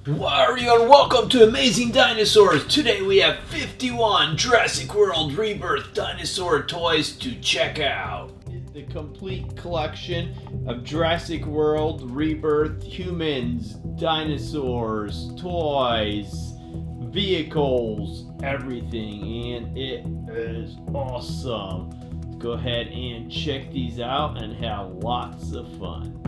Wario and welcome to Amazing Dinosaurs. Today we have 51 Jurassic World Rebirth Dinosaur toys to check out. The complete collection of Jurassic World Rebirth humans, dinosaurs, toys, vehicles, everything, and it is awesome. Go ahead and check these out and have lots of fun.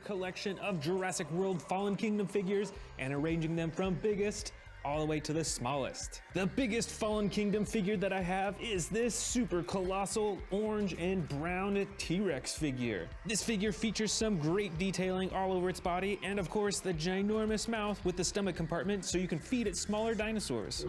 collection of Jurassic World Fallen Kingdom figures and arranging them from biggest all the way to the smallest. The biggest Fallen Kingdom figure that I have is this super colossal orange and brown T.rex figure. This figure features some great detailing all over its body and of course the ginormous mouth with the stomach compartment so you can feed it smaller dinosaurs.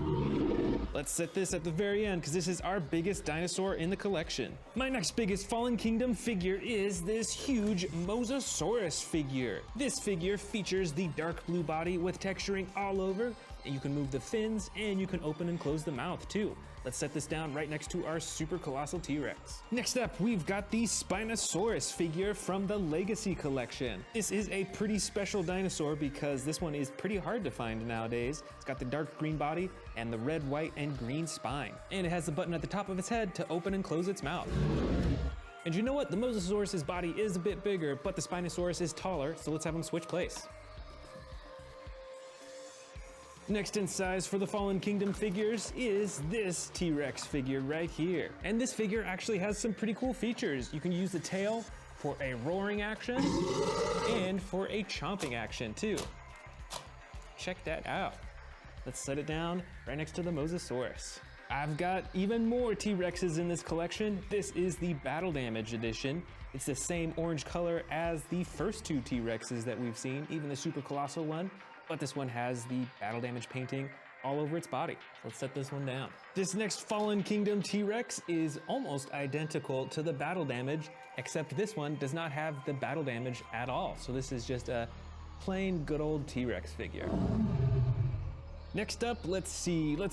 Let's set this at the very end because this is our biggest dinosaur in the collection. My next biggest Fallen Kingdom figure is this huge Mosasaurus figure. This figure features the dark blue body with texturing all over. And you can move the fins and you can open and close the mouth too. Let's set this down right next to our super colossal T-Rex. Next up, we've got the Spinosaurus figure from the Legacy collection. This is a pretty special dinosaur because this one is pretty hard to find nowadays. It's got the dark green body and the red, white, and green spine. And it has the button at the top of its head to open and close its mouth. And you know what? The Mosasaurus's body is a bit bigger, but the Spinosaurus is taller, so let's have them switch place. Next in size for the Fallen Kingdom figures is this T-Rex figure right here. And this figure actually has some pretty cool features. You can use the tail for a roaring action and for a chomping action too. Check that out. Let's set it down right next to the Mosasaurus. I've got even more T-Rexes in this collection. This is the Battle Damage edition. It's the same orange color as the first two T-Rexes that we've seen, even the super colossal one. But this one has the Battle Damage painting all over its body. Let's set this one down. This next Fallen Kingdom T-Rex is almost identical to the Battle Damage, except this one does not have the Battle Damage at all. So this is just a plain good old T-Rex figure. Next up, let's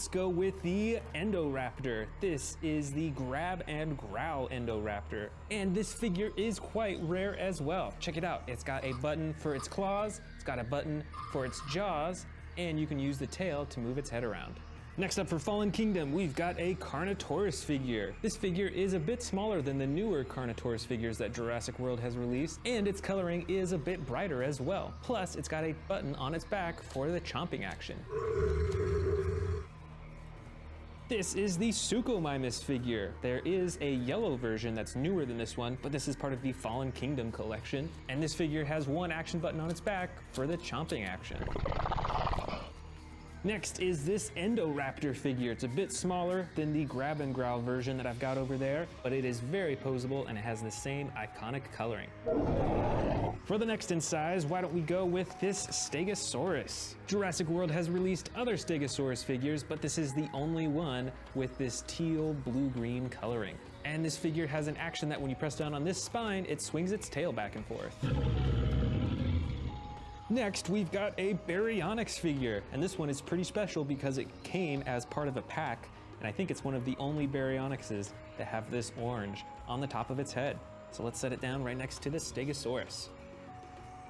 go with the Indoraptor. This is the Grab and Growl Indoraptor. And this figure is quite rare as well. Check it out, it's got a button for its claws, it's got a button for its jaws, and you can use the tail to move its head around. Next up for Fallen Kingdom, we've got a Carnotaurus figure. This figure is a bit smaller than the newer Carnotaurus figures that Jurassic World has released, and its coloring is a bit brighter as well. Plus, it's got a button on its back for the chomping action. This is the Suchomimus figure. There is a yellow version that's newer than this one, but this is part of the Fallen Kingdom collection. And this figure has one action button on its back for the chomping action. Next is this Indoraptor figure. It's a bit smaller than the Grab and Growl version that I've got over there, but it is very posable and it has the same iconic coloring. For the next in size, why don't we go with this Stegosaurus? Jurassic World has released other Stegosaurus figures, but this is the only one with this teal blue-green coloring. And this figure has an action that when you press down on this spine, it swings its tail back and forth. Next, we've got a Baryonyx figure, and this one is pretty special because it came as part of a pack, and I think it's one of the only Baryonyxes that have this orange on the top of its head. So let's set it down right next to the Stegosaurus.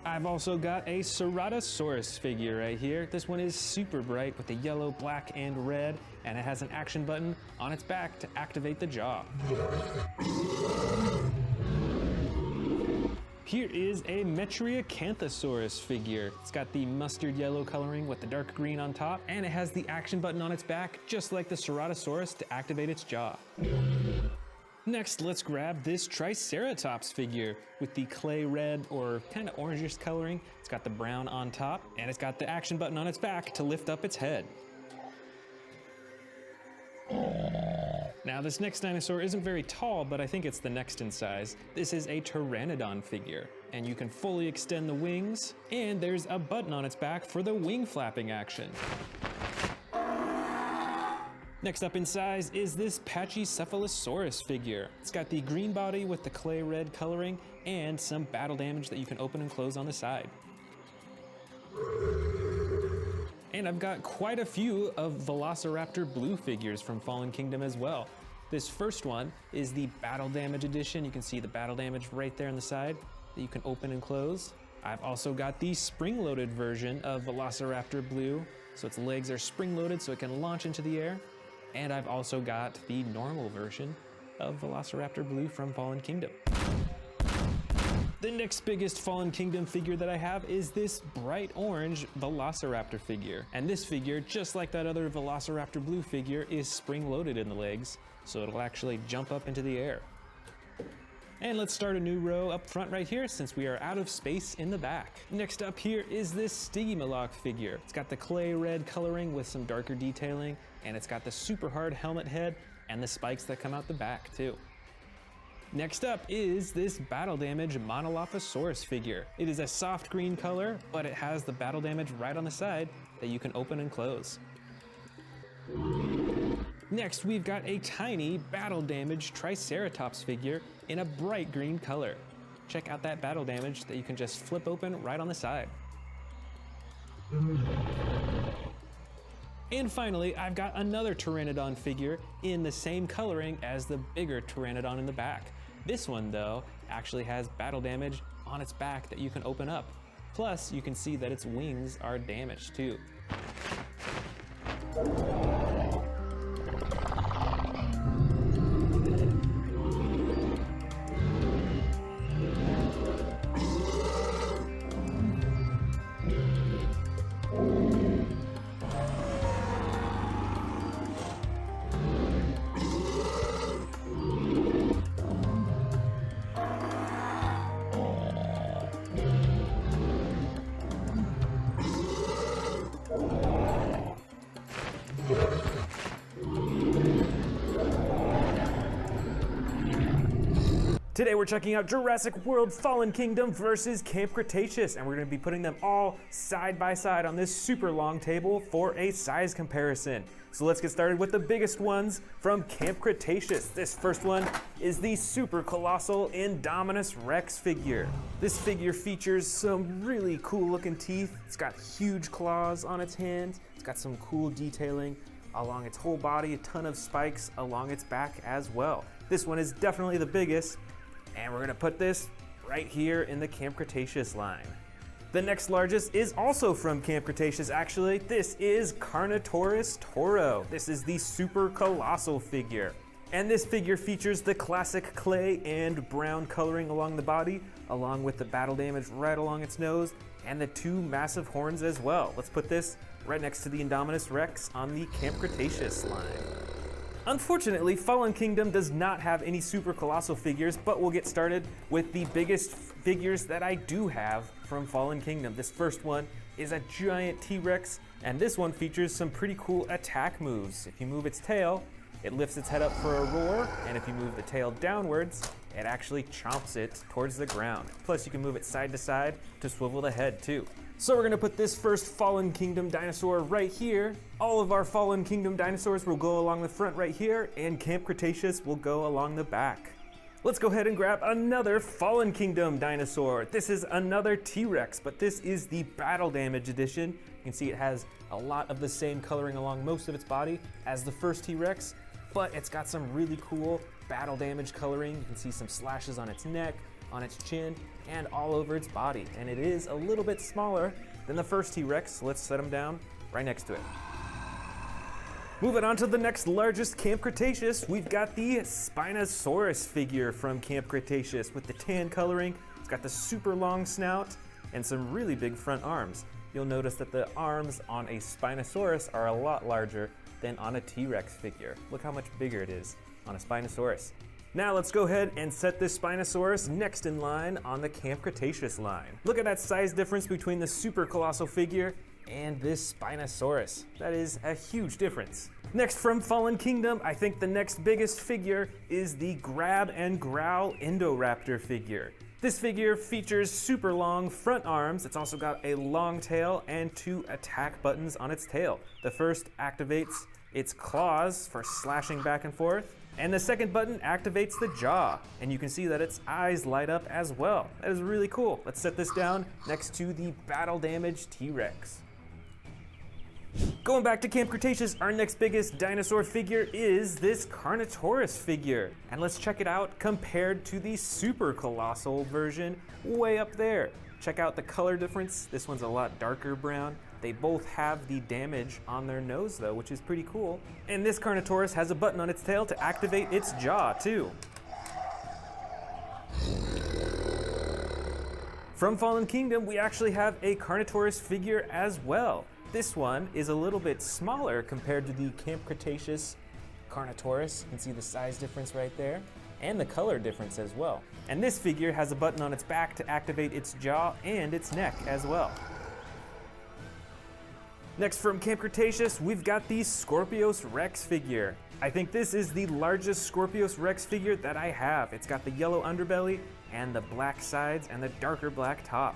I've also got a Ceratosaurus figure right here. This one is super bright with the yellow, black, and red, and it has an action button on its back to activate the jaw. Here is a Metriacanthosaurus figure. It's got the mustard yellow coloring with the dark green on top, and it has the action button on its back, just like the Ceratosaurus, to activate its jaw. Next, let's grab this Triceratops figure with the clay red or kind of orangish coloring. It's got the brown on top, and it's got the action button on its back to lift up its head. Now this next dinosaur isn't very tall, but I think it's the next in size. This is a Pteranodon figure, and you can fully extend the wings, and there's a button on its back for the wing flapping action. Next up in size is this Pachycephalosaurus figure. It's got the green body with the clay red coloring, and some battle damage that you can open and close on the side. And I've got quite a few of Velociraptor blue figures from Fallen Kingdom as well. This first one is the Battle Damage edition. You can see the battle damage right there on the side that you can open and close. I've also got the spring-loaded version of Velociraptor blue. So its legs are spring-loaded so it can launch into the air. And I've also got the normal version of Velociraptor blue from Fallen Kingdom. The next biggest Fallen Kingdom figure that I have is this bright orange Velociraptor figure. And this figure, just like that other Velociraptor blue figure, is spring-loaded in the legs, so it'll actually jump up into the air. And let's start a new row up front right here since we are out of space in the back. Next up here is this Stygimoloch figure. It's got the clay red coloring with some darker detailing, and it's got the super hard helmet head and the spikes that come out the back too. Next up is this Battle Damage Monolophosaurus figure. It is a soft green color, but it has the battle damage right on the side that you can open and close. Next, we've got a tiny battle damage Triceratops figure in a bright green color. Check out that battle damage that you can just flip open right on the side. And finally, I've got another Pteranodon figure in the same coloring as the bigger Pteranodon in the back. This one, though, actually has battle damage on its back that you can open up. Plus, you can see that its wings are damaged too. Today we're checking out Jurassic World Fallen Kingdom versus Camp Cretaceous, and we're going to be putting them all side by side on this super long table for a size comparison. So let's get started with the biggest ones from Camp Cretaceous. This first one is the super colossal Indominus Rex figure. This figure features some really cool looking teeth. It's got huge claws on its hands. It's got some cool detailing along its whole body, a ton of spikes along its back as well. This one is definitely the biggest. And we're gonna put this right here in the Camp Cretaceous line. The next largest is also from Camp Cretaceous, actually. This is Carnotaurus Toro. This is the super colossal figure. And this figure features the classic clay and brown coloring along the body, along with the battle damage right along its nose, and the two massive horns as well. Let's put this right next to the Indominus Rex on the Camp Cretaceous line. Unfortunately, Fallen Kingdom does not have any super colossal figures, but we'll get started with the biggest figures that I do have from Fallen Kingdom. This first one is a giant T.rex, and this one features some pretty cool attack moves. If you move its tail, it lifts its head up for a roar, and if you move the tail downwards, it actually chomps it towards the ground. Plus, you can move it side to side to swivel the head too. So we're gonna put this first Fallen Kingdom dinosaur right here. All of our Fallen Kingdom dinosaurs will go along the front right here, and Camp Cretaceous will go along the back. Let's go ahead and grab another Fallen Kingdom dinosaur. This is another T.rex, but this is the Battle Damage edition. You can see it has a lot of the same coloring along most of its body as the first T.rex, but it's got some really cool battle damage coloring. You can see some slashes on its neck, on its chin, and all over its body. And it is a little bit smaller than the first T.rex, so let's set him down right next to it. Moving on to the next largest Camp Cretaceous, we've got the Spinosaurus figure from Camp Cretaceous with the tan coloring. It's got the super long snout and some really big front arms. You'll notice that the arms on a Spinosaurus are a lot larger than on a T.rex figure. Look how much bigger it is on a Spinosaurus. Now let's go ahead and set this Spinosaurus next in line on the Camp Cretaceous line. Look at that size difference between the super colossal figure and this Spinosaurus. That is a huge difference. Next from Fallen Kingdom, I think the next biggest figure is the Grab and Growl Indoraptor figure. This figure features super long front arms. It's also got a long tail and two attack buttons on its tail. The first activates its claws for slashing back and forth, and the second button activates the jaw, and you can see that its eyes light up as well. That is really cool. Let's set this down next to the Battle Damage T.rex. Going back to Camp Cretaceous, our next biggest dinosaur figure is this Carnotaurus figure. And let's check it out compared to the super colossal version way up there. Check out the color difference. This one's a lot darker brown. They both have the damage on their nose though, which is pretty cool. And this Carnotaurus has a button on its tail to activate its jaw too. From Fallen Kingdom, we actually have a Carnotaurus figure as well. This one is a little bit smaller compared to the Camp Cretaceous Carnotaurus. You can see the size difference right there. and the color difference as well. And this figure has a button on its back to activate its jaw and its neck as well. Next from Camp Cretaceous, we've got the Scorpios Rex figure. I think this is the largest Scorpios Rex figure that I have. It's got the yellow underbelly and the black sides and the darker black top.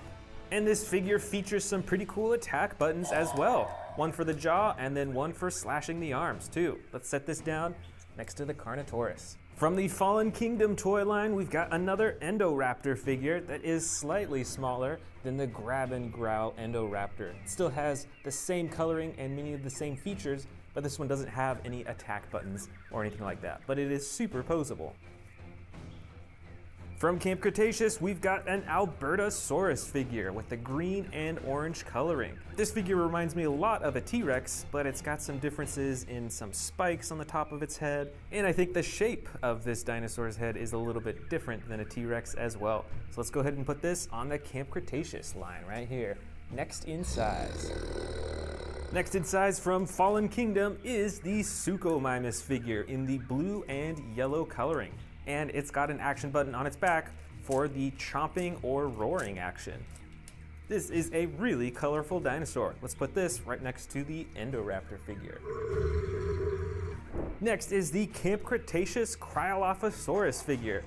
And this figure features some pretty cool attack buttons as well. One for the jaw and then one for slashing the arms too. Let's set this down next to the Carnotaurus. From the Fallen Kingdom toy line, we've got another Indoraptor figure that is slightly smaller than the Grab and Growl Indoraptor. It still has the same coloring and many of the same features, but this one doesn't have any attack buttons or anything like that, but it is super posable. From Camp Cretaceous, we've got an Albertosaurus figure with the green and orange coloring. This figure reminds me a lot of a T.rex, but it's got some differences in some spikes on the top of its head, and I think the shape of this dinosaur's head is a little bit different than a T.rex as well. So let's go ahead and put this on the Camp Cretaceous line right here, next in size. Next in size from Fallen Kingdom is the Suchomimus figure in the blue and yellow coloring. And it's got an action button on its back for the chomping or roaring action. This is a really colorful dinosaur. Let's put this right next to the Indoraptor figure. Next is the Camp Cretaceous Cryolophosaurus figure.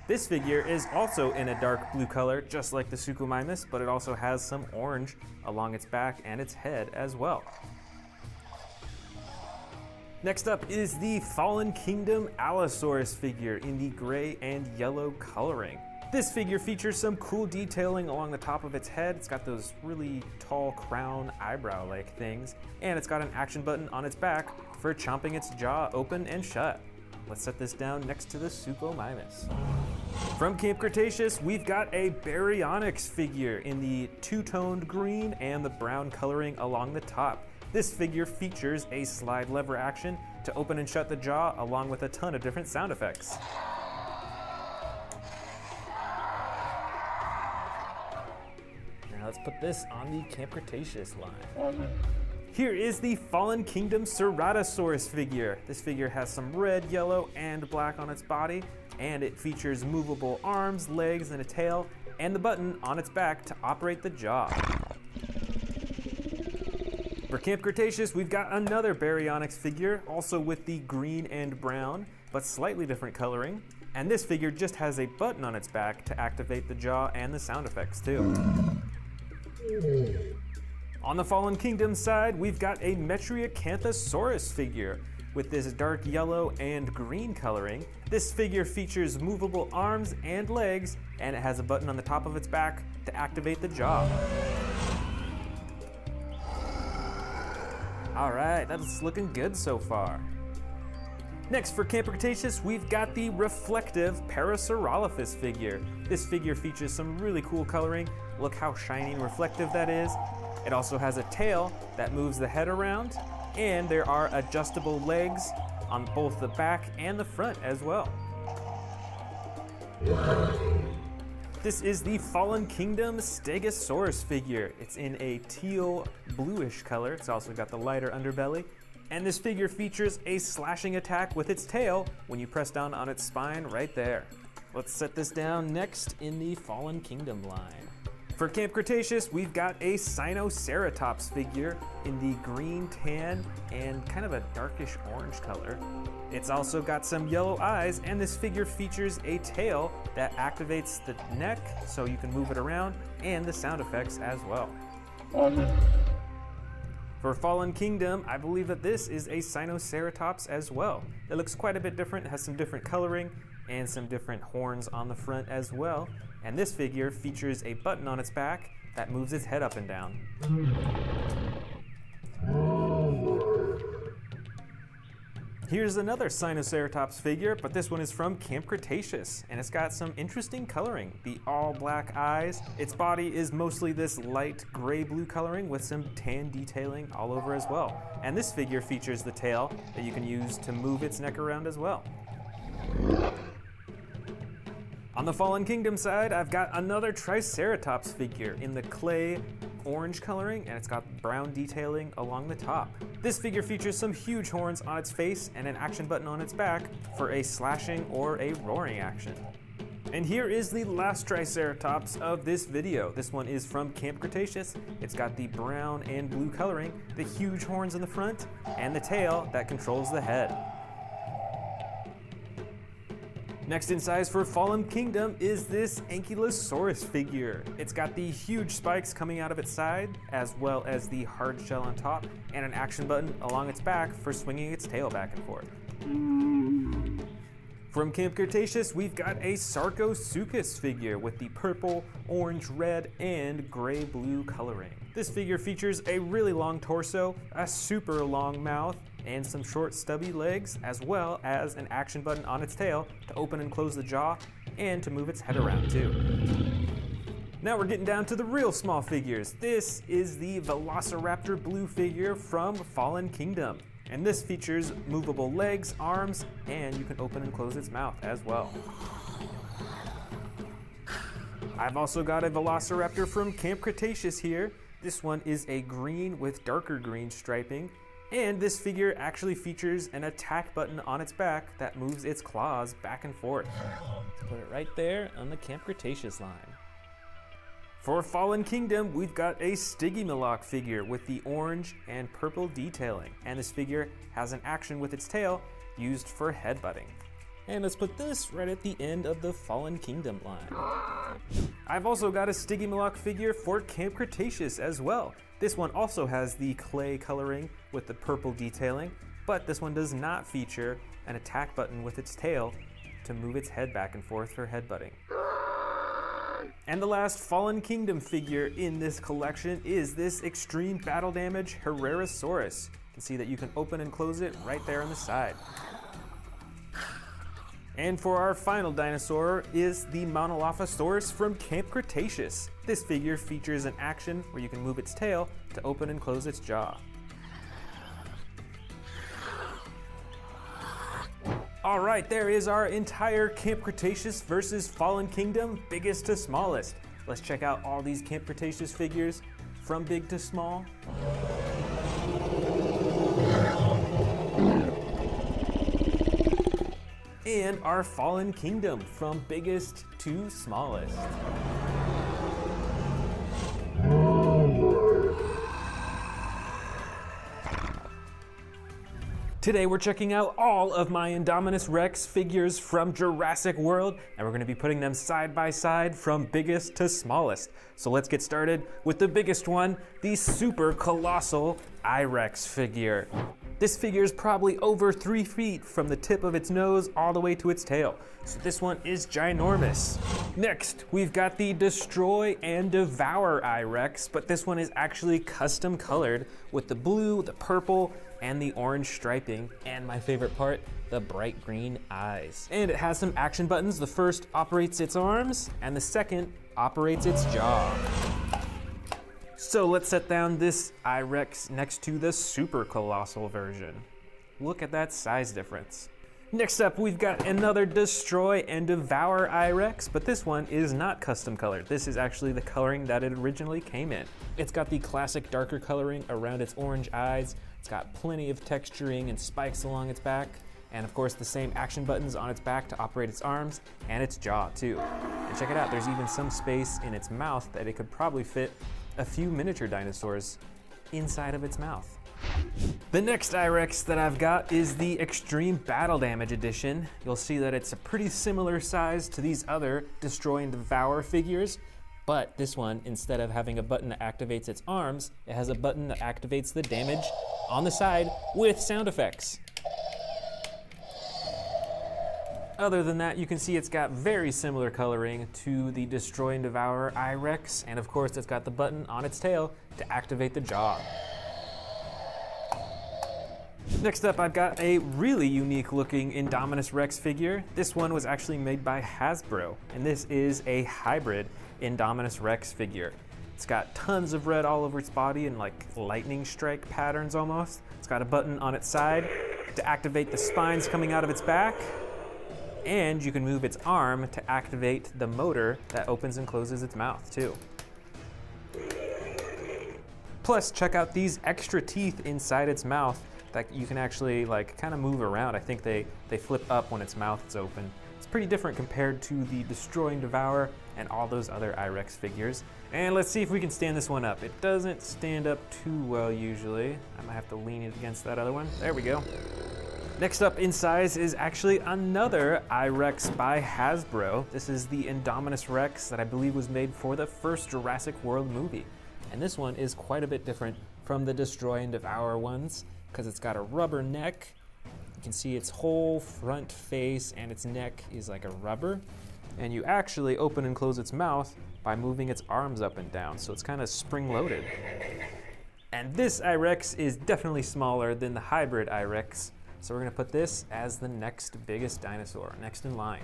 This figure is also in a dark blue color, just like the Suchomimus, but it also has some orange along its back and its head as well. Next up is the Fallen Kingdom Allosaurus figure in the gray and yellow coloring. This figure features some cool detailing along the top of its head. It's got those really tall crown eyebrow-like things, and it's got an action button on its back for chomping its jaw open and shut. Let's set this down next to the Suchomimus. From Camp Cretaceous, we've got a Baryonyx figure in the two-toned green and the brown coloring along the top. This figure features a slide lever action to open and shut the jaw, along with a ton of different sound effects. Now let's put this on the Camp Cretaceous line. Here is the Fallen Kingdom Ceratosaurus figure. This figure has some red, yellow, and black on its body, and it features movable arms, legs, and a tail, and the button on its back to operate the jaw. For Camp Cretaceous, we've got another Baryonyx figure, also with the green and brown, but slightly different coloring. And this figure just has a button on its back to activate the jaw and the sound effects too. On the Fallen Kingdom side, we've got a Metriacanthosaurus figure with this dark yellow and green coloring. This figure features movable arms and legs, and it has a button on the top of its back to activate the jaw. All right, that's looking good so far. Next for Camp Cretaceous, we've got the reflective Parasaurolophus figure. This figure features some really cool coloring. Look how shiny and reflective that is. It also has a tail that moves the head around, and there are adjustable legs on both the back and the front as well. This is the Fallen Kingdom Stegosaurus figure. It's in a teal bluish color. It's also got the lighter underbelly. And this figure features a slashing attack with its tail when you press down on its spine right there. Let's set this down next in the Fallen Kingdom line. For Camp Cretaceous, we've got a Spinosaurus figure in the green, tan, and kind of a darkish orange color. It's also got some yellow eyes, and this figure features a tail that activates the neck so you can move it around, and the sound effects as well. For Fallen Kingdom, I believe that this is a Spinoceratops as well. It looks quite a bit different, it has some different coloring, and some different horns on the front as well. And this figure features a button on its back that moves its head up and down. Here's another Spinoceratops figure, but this one is from Camp Cretaceous, and it's got some interesting coloring. The all black eyes, its body is mostly this light gray-blue coloring with some tan detailing all over as well. And this figure features the tail that you can use to move its neck around as well. On the Fallen Kingdom side, I've got another Triceratops figure in the clay orange coloring and it's got brown detailing along the top. This figure features some huge horns on its face and an action button on its back for a slashing or a roaring action. And here is the last Triceratops of this video. This one is from Camp Cretaceous. It's got the brown and blue coloring, the huge horns in the front, and the tail that controls the head. Next in size for Fallen Kingdom is this Ankylosaurus figure. It's got the huge spikes coming out of its side, as well as the hard shell on top, and an action button along its back for swinging its tail back and forth. From Camp Cretaceous, we've got a Sarcosuchus figure with the purple, orange, red, and gray-blue coloring. This figure features a really long torso, a super long mouth, and some short stubby legs, as well as an action button on its tail to open and close the jaw, and to move its head around too. Now we're getting down to the real small figures. This is the Velociraptor blue figure from Fallen Kingdom. And this features movable legs, arms, and you can open and close its mouth as well. I've also got a Velociraptor from Camp Cretaceous here. This one is a green with darker green striping, and this figure actually features an attack button on its back that moves its claws back and forth. Let's put it right there on the Camp Cretaceous line. For Fallen Kingdom, we've got a Stygimoloch figure with the orange and purple detailing, and this figure has an action with its tail used for headbutting. And let's put this right at the end of the Fallen Kingdom line. I've also got a Stygimoloch figure for Camp Cretaceous as well. This one also has the clay coloring with the purple detailing, but this one does not feature an attack button with its tail to move its head back and forth for headbutting. And the last Fallen Kingdom figure in this collection is this extreme battle damage Herrerasaurus. You can see that you can open and close it right there on the side. And for our final dinosaur is the Monolophosaurus from Camp Cretaceous. This figure features an action where you can move its tail to open and close its jaw. All right, there is our entire Camp Cretaceous versus Fallen Kingdom, biggest to smallest. Let's check out all these Camp Cretaceous figures from big to small. And our Fallen Kingdom from biggest to smallest. Today we're checking out all of my Indominus Rex figures from Jurassic World, and we're going to be putting them side by side from biggest to smallest. So let's get started with the biggest one, the super colossal I-Rex figure. This figure is probably over 3 feet from the tip of its nose all the way to its tail. So this one is ginormous. Next, we've got the Destroy and Devour I-Rex, but this one is actually custom colored with the blue, the purple, and the orange striping, and my favorite part, the bright green eyes. And it has some action buttons. The first operates its arms, and the second operates its jaw. So let's set down this I-Rex next to the super colossal version. Look at that size difference. Next up, we've got another Destroy and Devour I-Rex, but this one is not custom colored. This is actually the coloring that it originally came in. It's got the classic darker coloring around its orange eyes. It's got plenty of texturing and spikes along its back, and of course the same action buttons on its back to operate its arms and its jaw too. And check it out, there's even some space in its mouth that it could probably fit a few miniature dinosaurs inside of its mouth. The next I-Rex that I've got is the Extreme Battle Damage Edition. You'll see that it's a pretty similar size to these other Destroy and Devour figures, but this one, instead of having a button that activates its arms, it has a button that activates the damage on the side with sound effects. Other than that, you can see it's got very similar coloring to the Destroy and Devour I-Rex, and of course it's got the button on its tail to activate the jaw. Next up, I've got a really unique looking Indominus Rex figure. This one was actually made by Hasbro, and this is a hybrid Indominus Rex figure. It's got tons of red all over its body and like lightning strike patterns almost. It's got a button on its side to activate the spines coming out of its back, and you can move its arm to activate the motor that opens and closes its mouth too. Plus, check out these extra teeth inside its mouth that you can actually like kind of move around. I think they flip up when its mouth is open. It's pretty different compared to the Destroy and Devour and all those other I-Rex figures. And let's see if we can stand this one up. It doesn't stand up too well usually. I might have to lean it against that other one. There we go. Next up in size is actually another I-Rex by Hasbro. This is the Indominus Rex that I believe was made for the first Jurassic World movie. And this one is quite a bit different from the Destroy and Devour ones because it's got a rubber neck. You can see its whole front face and its neck is like a rubber. And you actually open and close its mouth by moving its arms up and down, so it's kind of spring-loaded. And this I-Rex is definitely smaller than the hybrid I-Rex, so we're gonna put this as the next biggest dinosaur, next in line.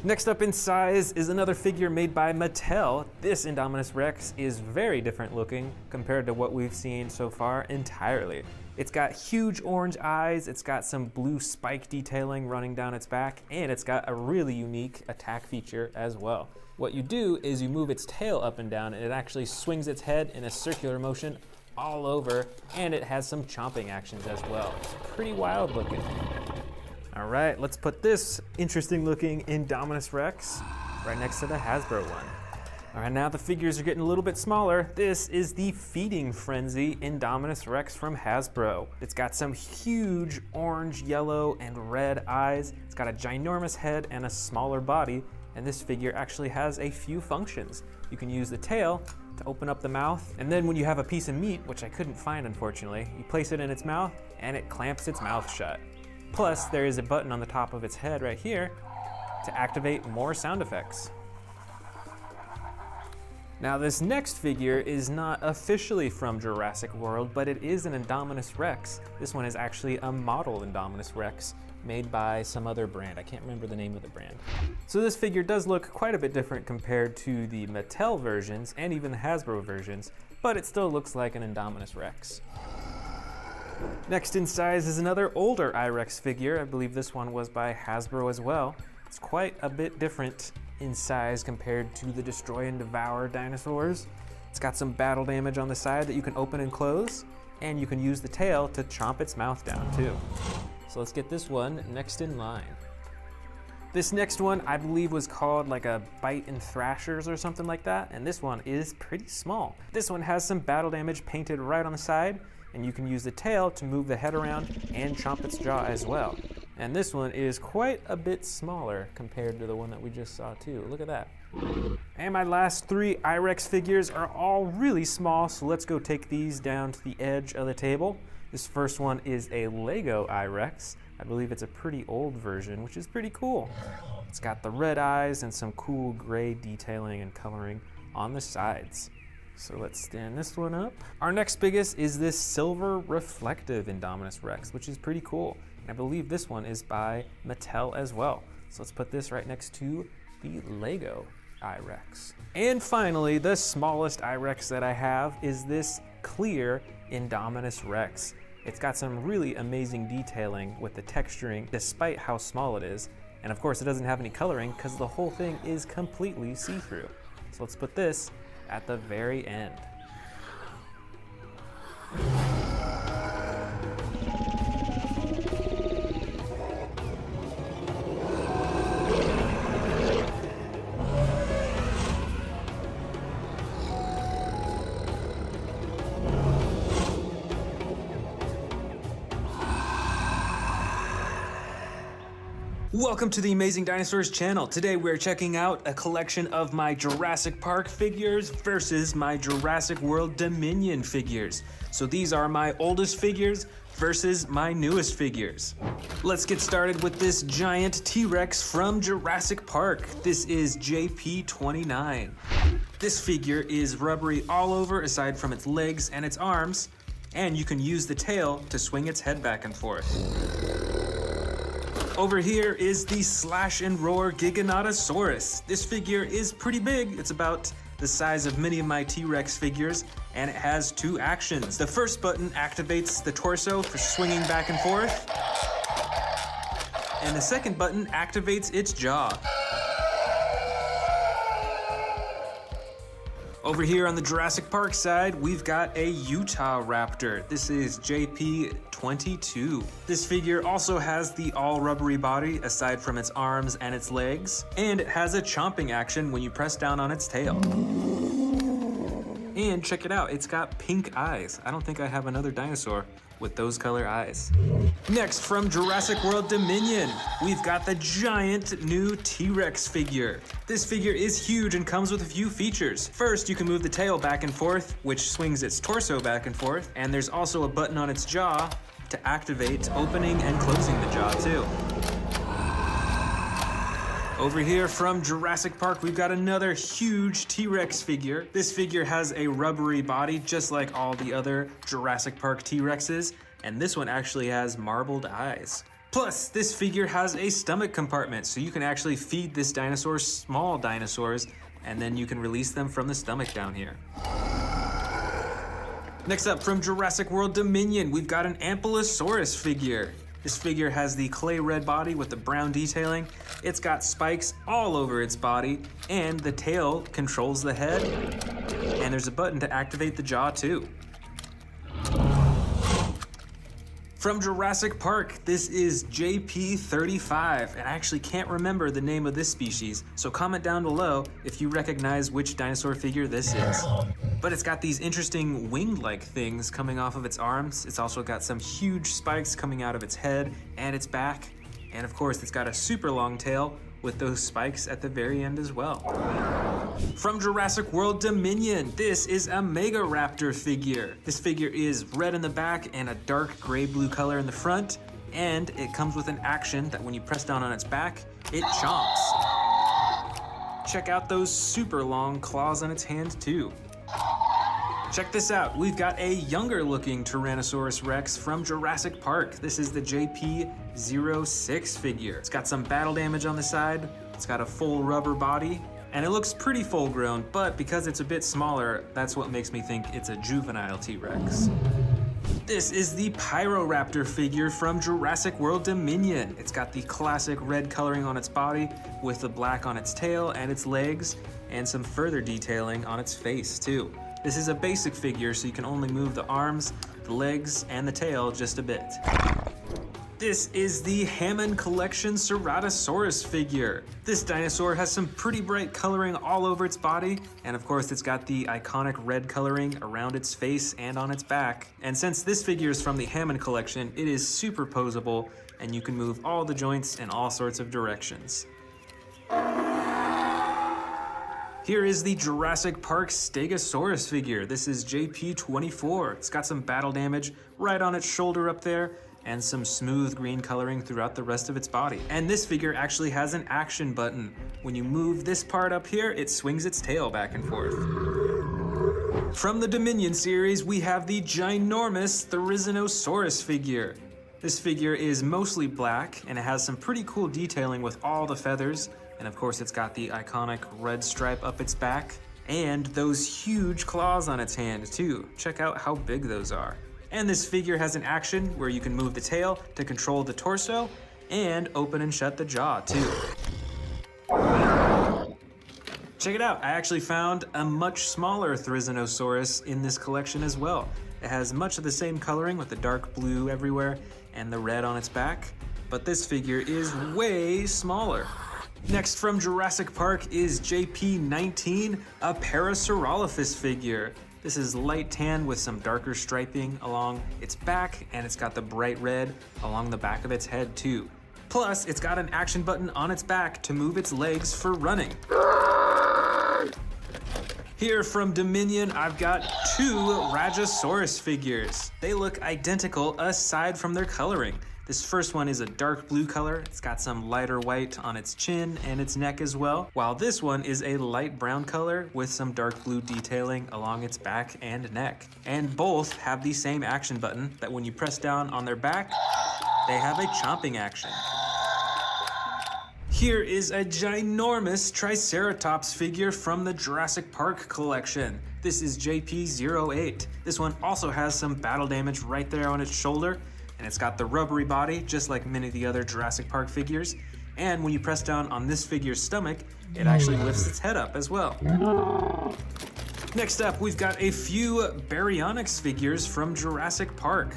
Next up in size is another figure made by Mattel. This Indominus Rex is very different looking compared to what we've seen so far entirely. It's got huge orange eyes, it's got some blue spike detailing running down its back, and it's got a really unique attack feature as well. What you do is you move its tail up and down, and it actually swings its head in a circular motion all over, and it has some chomping actions as well. It's pretty wild looking. All right, let's put this interesting looking Indominus Rex right next to the Hasbro one. All right, now the figures are getting a little bit smaller. This is the Feeding Frenzy Indominus Rex from Hasbro. It's got some huge orange, yellow, and red eyes. It's got a ginormous head and a smaller body, and this figure actually has a few functions. You can use the tail to open up the mouth, and then when you have a piece of meat, which I couldn't find unfortunately, you place it in its mouth and it clamps its mouth shut. Plus, there is a button on the top of its head right here to activate more sound effects. Now, this next figure is not officially from Jurassic World, but it is an Indominus Rex. This one is actually a model Indominus Rex made by some other brand. I can't remember the name of the brand. So this figure does look quite a bit different compared to the Mattel versions and even the Hasbro versions, but it still looks like an Indominus Rex. Next in size is another older I-Rex figure. I believe this one was by Hasbro as well. It's quite a bit different in size compared to the Destroy and Devour dinosaurs. It's got some battle damage on the side that you can open and close, and you can use the tail to chomp its mouth down too. So let's get this one next in line. This next one I believe was called like a Bite and Thrashers or something like that, and this one is pretty small. This one has some battle damage painted right on the side, and you can use the tail to move the head around and chomp its jaw as well. And this one is quite a bit smaller compared to the one that we just saw too. Look at that. And my last three I-Rex figures are all really small, so let's go take these down to the edge of the table. This first one is a Lego I-Rex. I believe it's a pretty old version, which is pretty cool. It's got the red eyes and some cool gray detailing and coloring on the sides. So let's stand this one up. Our next biggest is this silver reflective Indominus Rex, which is pretty cool. And I believe this one is by Mattel as well. So let's put this right next to the Lego I-Rex. And finally, the smallest I-Rex that I have is this clear Indominus Rex. It's got some really amazing detailing with the texturing despite how small it is. And of course it doesn't have any coloring because the whole thing is completely see-through. So let's put this at the very end. Welcome to the Amazing Dinosaurs channel. Today we're checking out a collection of my Jurassic Park figures versus my Jurassic World Dominion figures. So these are my oldest figures versus my newest figures. Let's get started with this giant T-Rex from Jurassic Park. This is JP29. This figure is rubbery all over aside from its legs and its arms, and you can use the tail to swing its head back and forth. Over here is the Slash and Roar Giganotosaurus. This figure is pretty big. It's about the size of many of my T-Rex figures, and it has two actions. The first button activates the torso for swinging back and forth, and the second button activates its jaw. Over here on the Jurassic Park side, we've got a Utahraptor. This is JP22. This figure also has the all rubbery body aside from its arms and its legs, and it has a chomping action when you press down on its tail. And check it out, it's got pink eyes. I don't think I have another dinosaur with those color eyes. Next, from Jurassic World Dominion, we've got the giant new T.rex figure. This figure is huge and comes with a few features. First, you can move the tail back and forth, which swings its torso back and forth, and there's also a button on its jaw to activate opening and closing the jaw too. Over here from Jurassic Park, we've got another huge T-Rex figure. This figure has a rubbery body, just like all the other Jurassic Park T-Rexes, and this one actually has marbled eyes. Plus, this figure has a stomach compartment, so you can actually feed this dinosaur small dinosaurs, and then you can release them from the stomach down here. Next up, from Jurassic World Dominion, we've got an Ankylosaurus figure. This figure has the clay red body with the brown detailing. It's got spikes all over its body, and the tail controls the head, and there's a button to activate the jaw too. From Jurassic Park, this is JP35, and I actually can't remember the name of this species, so comment down below if you recognize which dinosaur figure this is. But it's got these interesting wing-like things coming off of its arms. It's also got some huge spikes coming out of its head and its back. And of course, it's got a super long tail with those spikes at the very end as well. From Jurassic World Dominion, this is a Megaraptor figure. This figure is red in the back and a dark gray-blue color in the front. And it comes with an action that when you press down on its back, it chomps. Check out those super long claws on its hand too. Check this out, we've got a younger looking Tyrannosaurus Rex from Jurassic Park. This is the JP06 figure. It's got some battle damage on the side, it's got a full rubber body, and it looks pretty full grown, but because it's a bit smaller, that's what makes me think it's a juvenile T-Rex. This is the Pyroraptor figure from Jurassic World Dominion. It's got the classic red coloring on its body with the black on its tail and its legs, and some further detailing on its face too. This is a basic figure, so you can only move the arms, the legs, and the tail just a bit. This is the Hammond Collection Ceratosaurus figure. This dinosaur has some pretty bright coloring all over its body, and of course it's got the iconic red coloring around its face and on its back. And since this figure is from the Hammond Collection, it is super posable, and you can move all the joints in all sorts of directions. Here is the Jurassic Park Stegosaurus figure. This is JP24. It's got some battle damage right on its shoulder up there, and some smooth green coloring throughout the rest of its body. And this figure actually has an action button. When you move this part up here, it swings its tail back and forth. From the Dominion series, we have the ginormous Thrasher figure. This figure is mostly black, and it has some pretty cool detailing with all the feathers. And of course, it's got the iconic red stripe up its back and those huge claws on its hand too. Check out how big those are. And this figure has an action where you can move the tail to control the torso and open and shut the jaw too. Check it out, I actually found a much smaller Thrasher in this collection as well. It has much of the same coloring with the dark blue everywhere and the red on its back, but this figure is way smaller. Next from Jurassic Park is JP19, a Parasaurolophus figure. This is light tan with some darker striping along its back, and it's got the bright red along the back of its head too. Plus, it's got an action button on its back to move its legs for running. Here from Dominion, I've got two Rajasaurus figures. They look identical aside from their coloring. This first one is a dark blue color. It's got some lighter white on its chin and its neck as well, while this one is a light brown color with some dark blue detailing along its back and neck. And both have the same action button that when you press down on their back, they have a chomping action. Here is a ginormous Triceratops figure from the Jurassic Park collection. This is JP08. This one also has some battle damage right there on its shoulder, and it's got the rubbery body, just like many of the other Jurassic Park figures. And when you press down on this figure's stomach, it actually lifts its head up as well. Next up, we've got a few Baryonyx figures from Jurassic Park.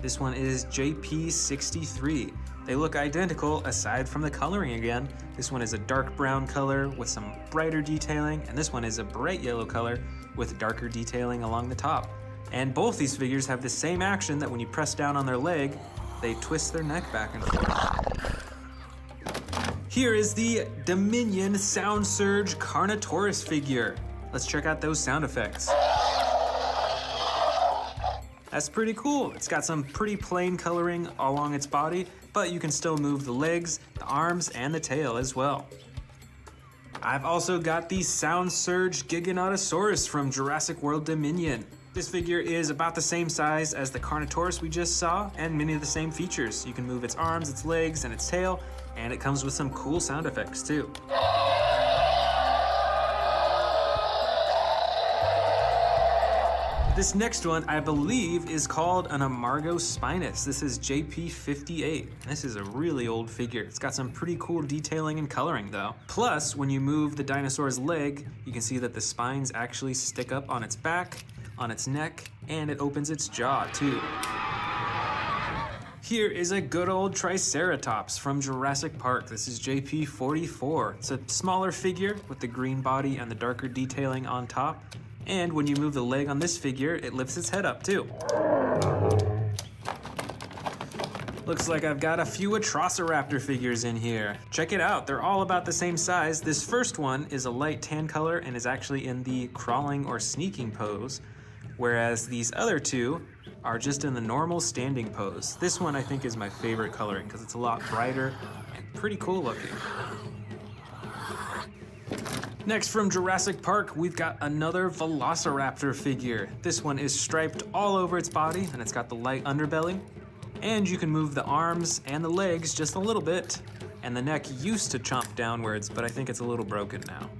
This one is JP63. They look identical aside from the coloring again. This one is a dark brown color with some brighter detailing, and this one is a bright yellow color with darker detailing along the top. And both these figures have the same action that when you press down on their leg, they twist their neck back and forth. Here is the Dominion Sound Surge Carnotaurus figure. Let's check out those sound effects. That's pretty cool. It's got some pretty plain coloring along its body, but you can still move the legs, the arms, and the tail as well. I've also got the Sound Surge Giganotosaurus from Jurassic World Dominion. This figure is about the same size as the Carnotaurus we just saw, and many of the same features. You can move its arms, its legs, and its tail, and it comes with some cool sound effects too. This next one, I believe, is called an Amargospinus. This is JP58. This is a really old figure. It's got some pretty cool detailing and coloring though. Plus, when you move the dinosaur's leg, you can see that the spines actually stick up on its back, on its neck, and it opens its jaw too. Here is a good old Triceratops from Jurassic Park. This is JP44. It's a smaller figure with the green body and the darker detailing on top. And when you move the leg on this figure, it lifts its head up too. Looks like I've got a few Utahraptor figures in here. Check it out, they're all about the same size. This first one is a light tan color and is actually in the crawling or sneaking pose, whereas these other two are just in the normal standing pose. This one I think is my favorite coloring because it's a lot brighter and pretty cool looking. Next from Jurassic Park, we've got another Velociraptor figure. This one is striped all over its body and it's got the light underbelly. And you can move the arms and the legs just a little bit. And the neck used to chomp downwards, but I think it's a little broken now.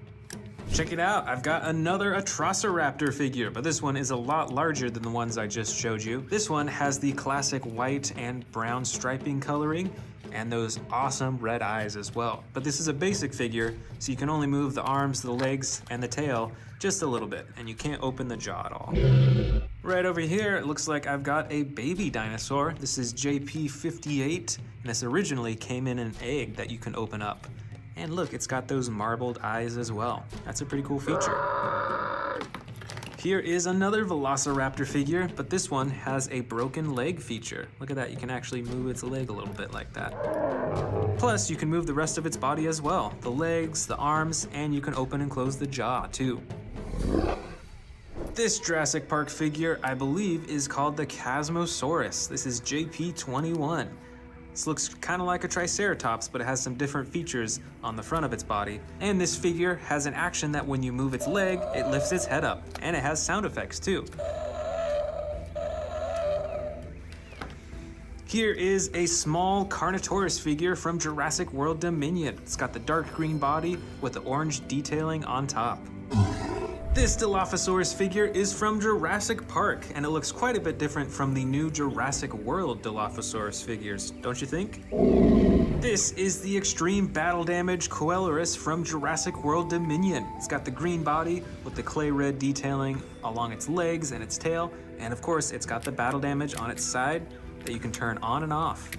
Check it out, I've got another Utahraptor figure, but this one is a lot larger than the ones I just showed you. This one has the classic white and brown striping coloring and those awesome red eyes as well. But this is a basic figure, so you can only move the arms, the legs, and the tail just a little bit, and you can't open the jaw at all. Right over here, it looks like I've got a baby dinosaur. This is JP58, and this originally came in an egg that you can open up. And look, it's got those marbled eyes as well. That's a pretty cool feature. Here is another Velociraptor figure, but this one has a broken leg feature. Look at that, you can actually move its leg a little bit like that. Plus, you can move the rest of its body as well. The legs, the arms, and you can open and close the jaw too. This Jurassic Park figure, I believe, is called the Chasmosaurus. This is JP21. This looks kind of like a Triceratops, but it has some different features on the front of its body. And this figure has an action that when you move its leg, it lifts its head up. And it has sound effects too. Here is a small Carnotaurus figure from Jurassic World Dominion. It's got the dark green body with the orange detailing on top. This Dilophosaurus figure is from Jurassic Park, and it looks quite a bit different from the new Jurassic World Dilophosaurus figures, don't you think? This is the extreme battle damage Coelurus from Jurassic World Dominion. It's got the green body with the clay red detailing along its legs and its tail, and of course it's got the battle damage on its side that you can turn on and off.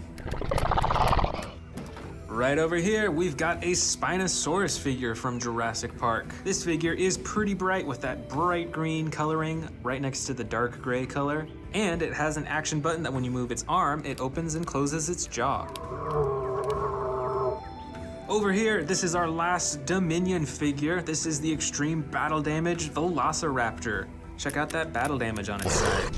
Right over here, we've got a Spinosaurus figure from Jurassic Park. This figure is pretty bright with that bright green coloring right next to the dark gray color. And it has an action button that when you move its arm, it opens and closes its jaw. Over here, this is our last Dominion figure. This is the extreme battle damage Velociraptor. Check out that battle damage on its side.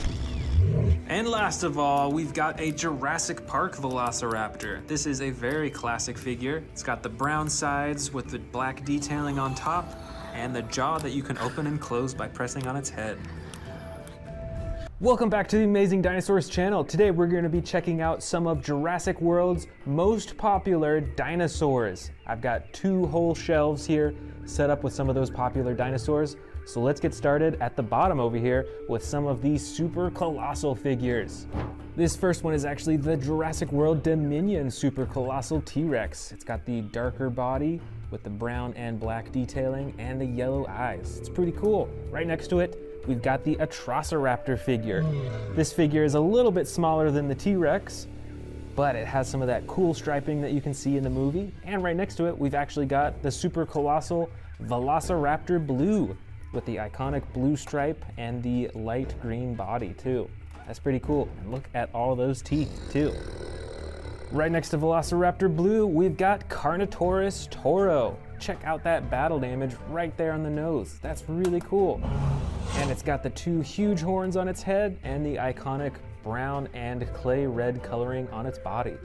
And last of all, we've got a Jurassic Park Velociraptor. This is a very classic figure. It's got the brown sides with the black detailing on top and the jaw that you can open and close by pressing on its head. Welcome back to the Amazing Dinosaurs channel. Today we're going to be checking out some of Jurassic World's most popular dinosaurs. I've got 2 whole shelves here set up with some of those popular dinosaurs. So let's get started at the bottom over here with some of these super colossal figures. This first one is actually the Jurassic World Dominion Super Colossal T.rex. It's got the darker body with the brown and black detailing and the yellow eyes. It's pretty cool. Right next to it, we've got the Eotriceratops figure. This figure is a little bit smaller than the T.rex, but it has some of that cool striping that you can see in the movie. And right next to it, we've actually got the super colossal Velociraptor Blue with the iconic blue stripe and the light green body too. That's pretty cool. And look at all those teeth too. Right next to Velociraptor Blue, we've got Carnotaurus Toro. Check out that battle damage right there on the nose. That's really cool. And it's got the 2 huge horns on its head and the iconic brown and clay red coloring on its body.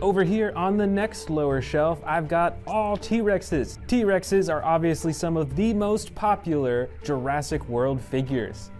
Over here on the next lower shelf, I've got all T-Rexes. T-Rexes are obviously some of the most popular Jurassic World figures.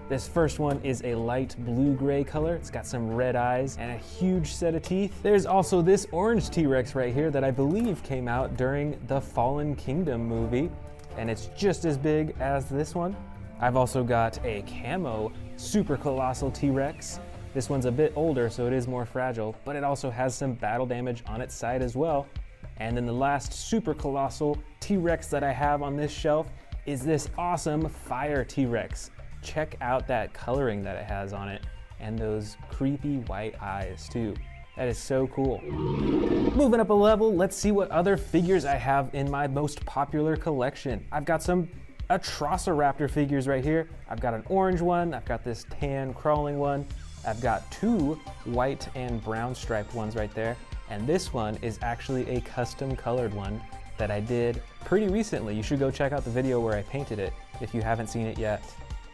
This first one is a light blue-gray color. It's got some red eyes and a huge set of teeth. There's also this orange T-Rex right here that I believe came out during the Fallen Kingdom movie, and it's just as big as this one. I've also got a camo super colossal T-Rex. This one's a bit older, so it is more fragile, but it also has some battle damage on its side as well. And then the last super colossal T-Rex that I have on this shelf is this awesome Fire T-Rex. Check out that coloring that it has on it and those creepy white eyes too. That is so cool. Moving up a level, let's see what other figures I have in my most popular collection. I've got some Eotriceratops figures right here. I've got an orange one, I've got this tan crawling one, I've got 2 white and brown striped ones right there, and this one is actually a custom colored one that I did pretty recently. You should go check out the video where I painted it if you haven't seen it yet.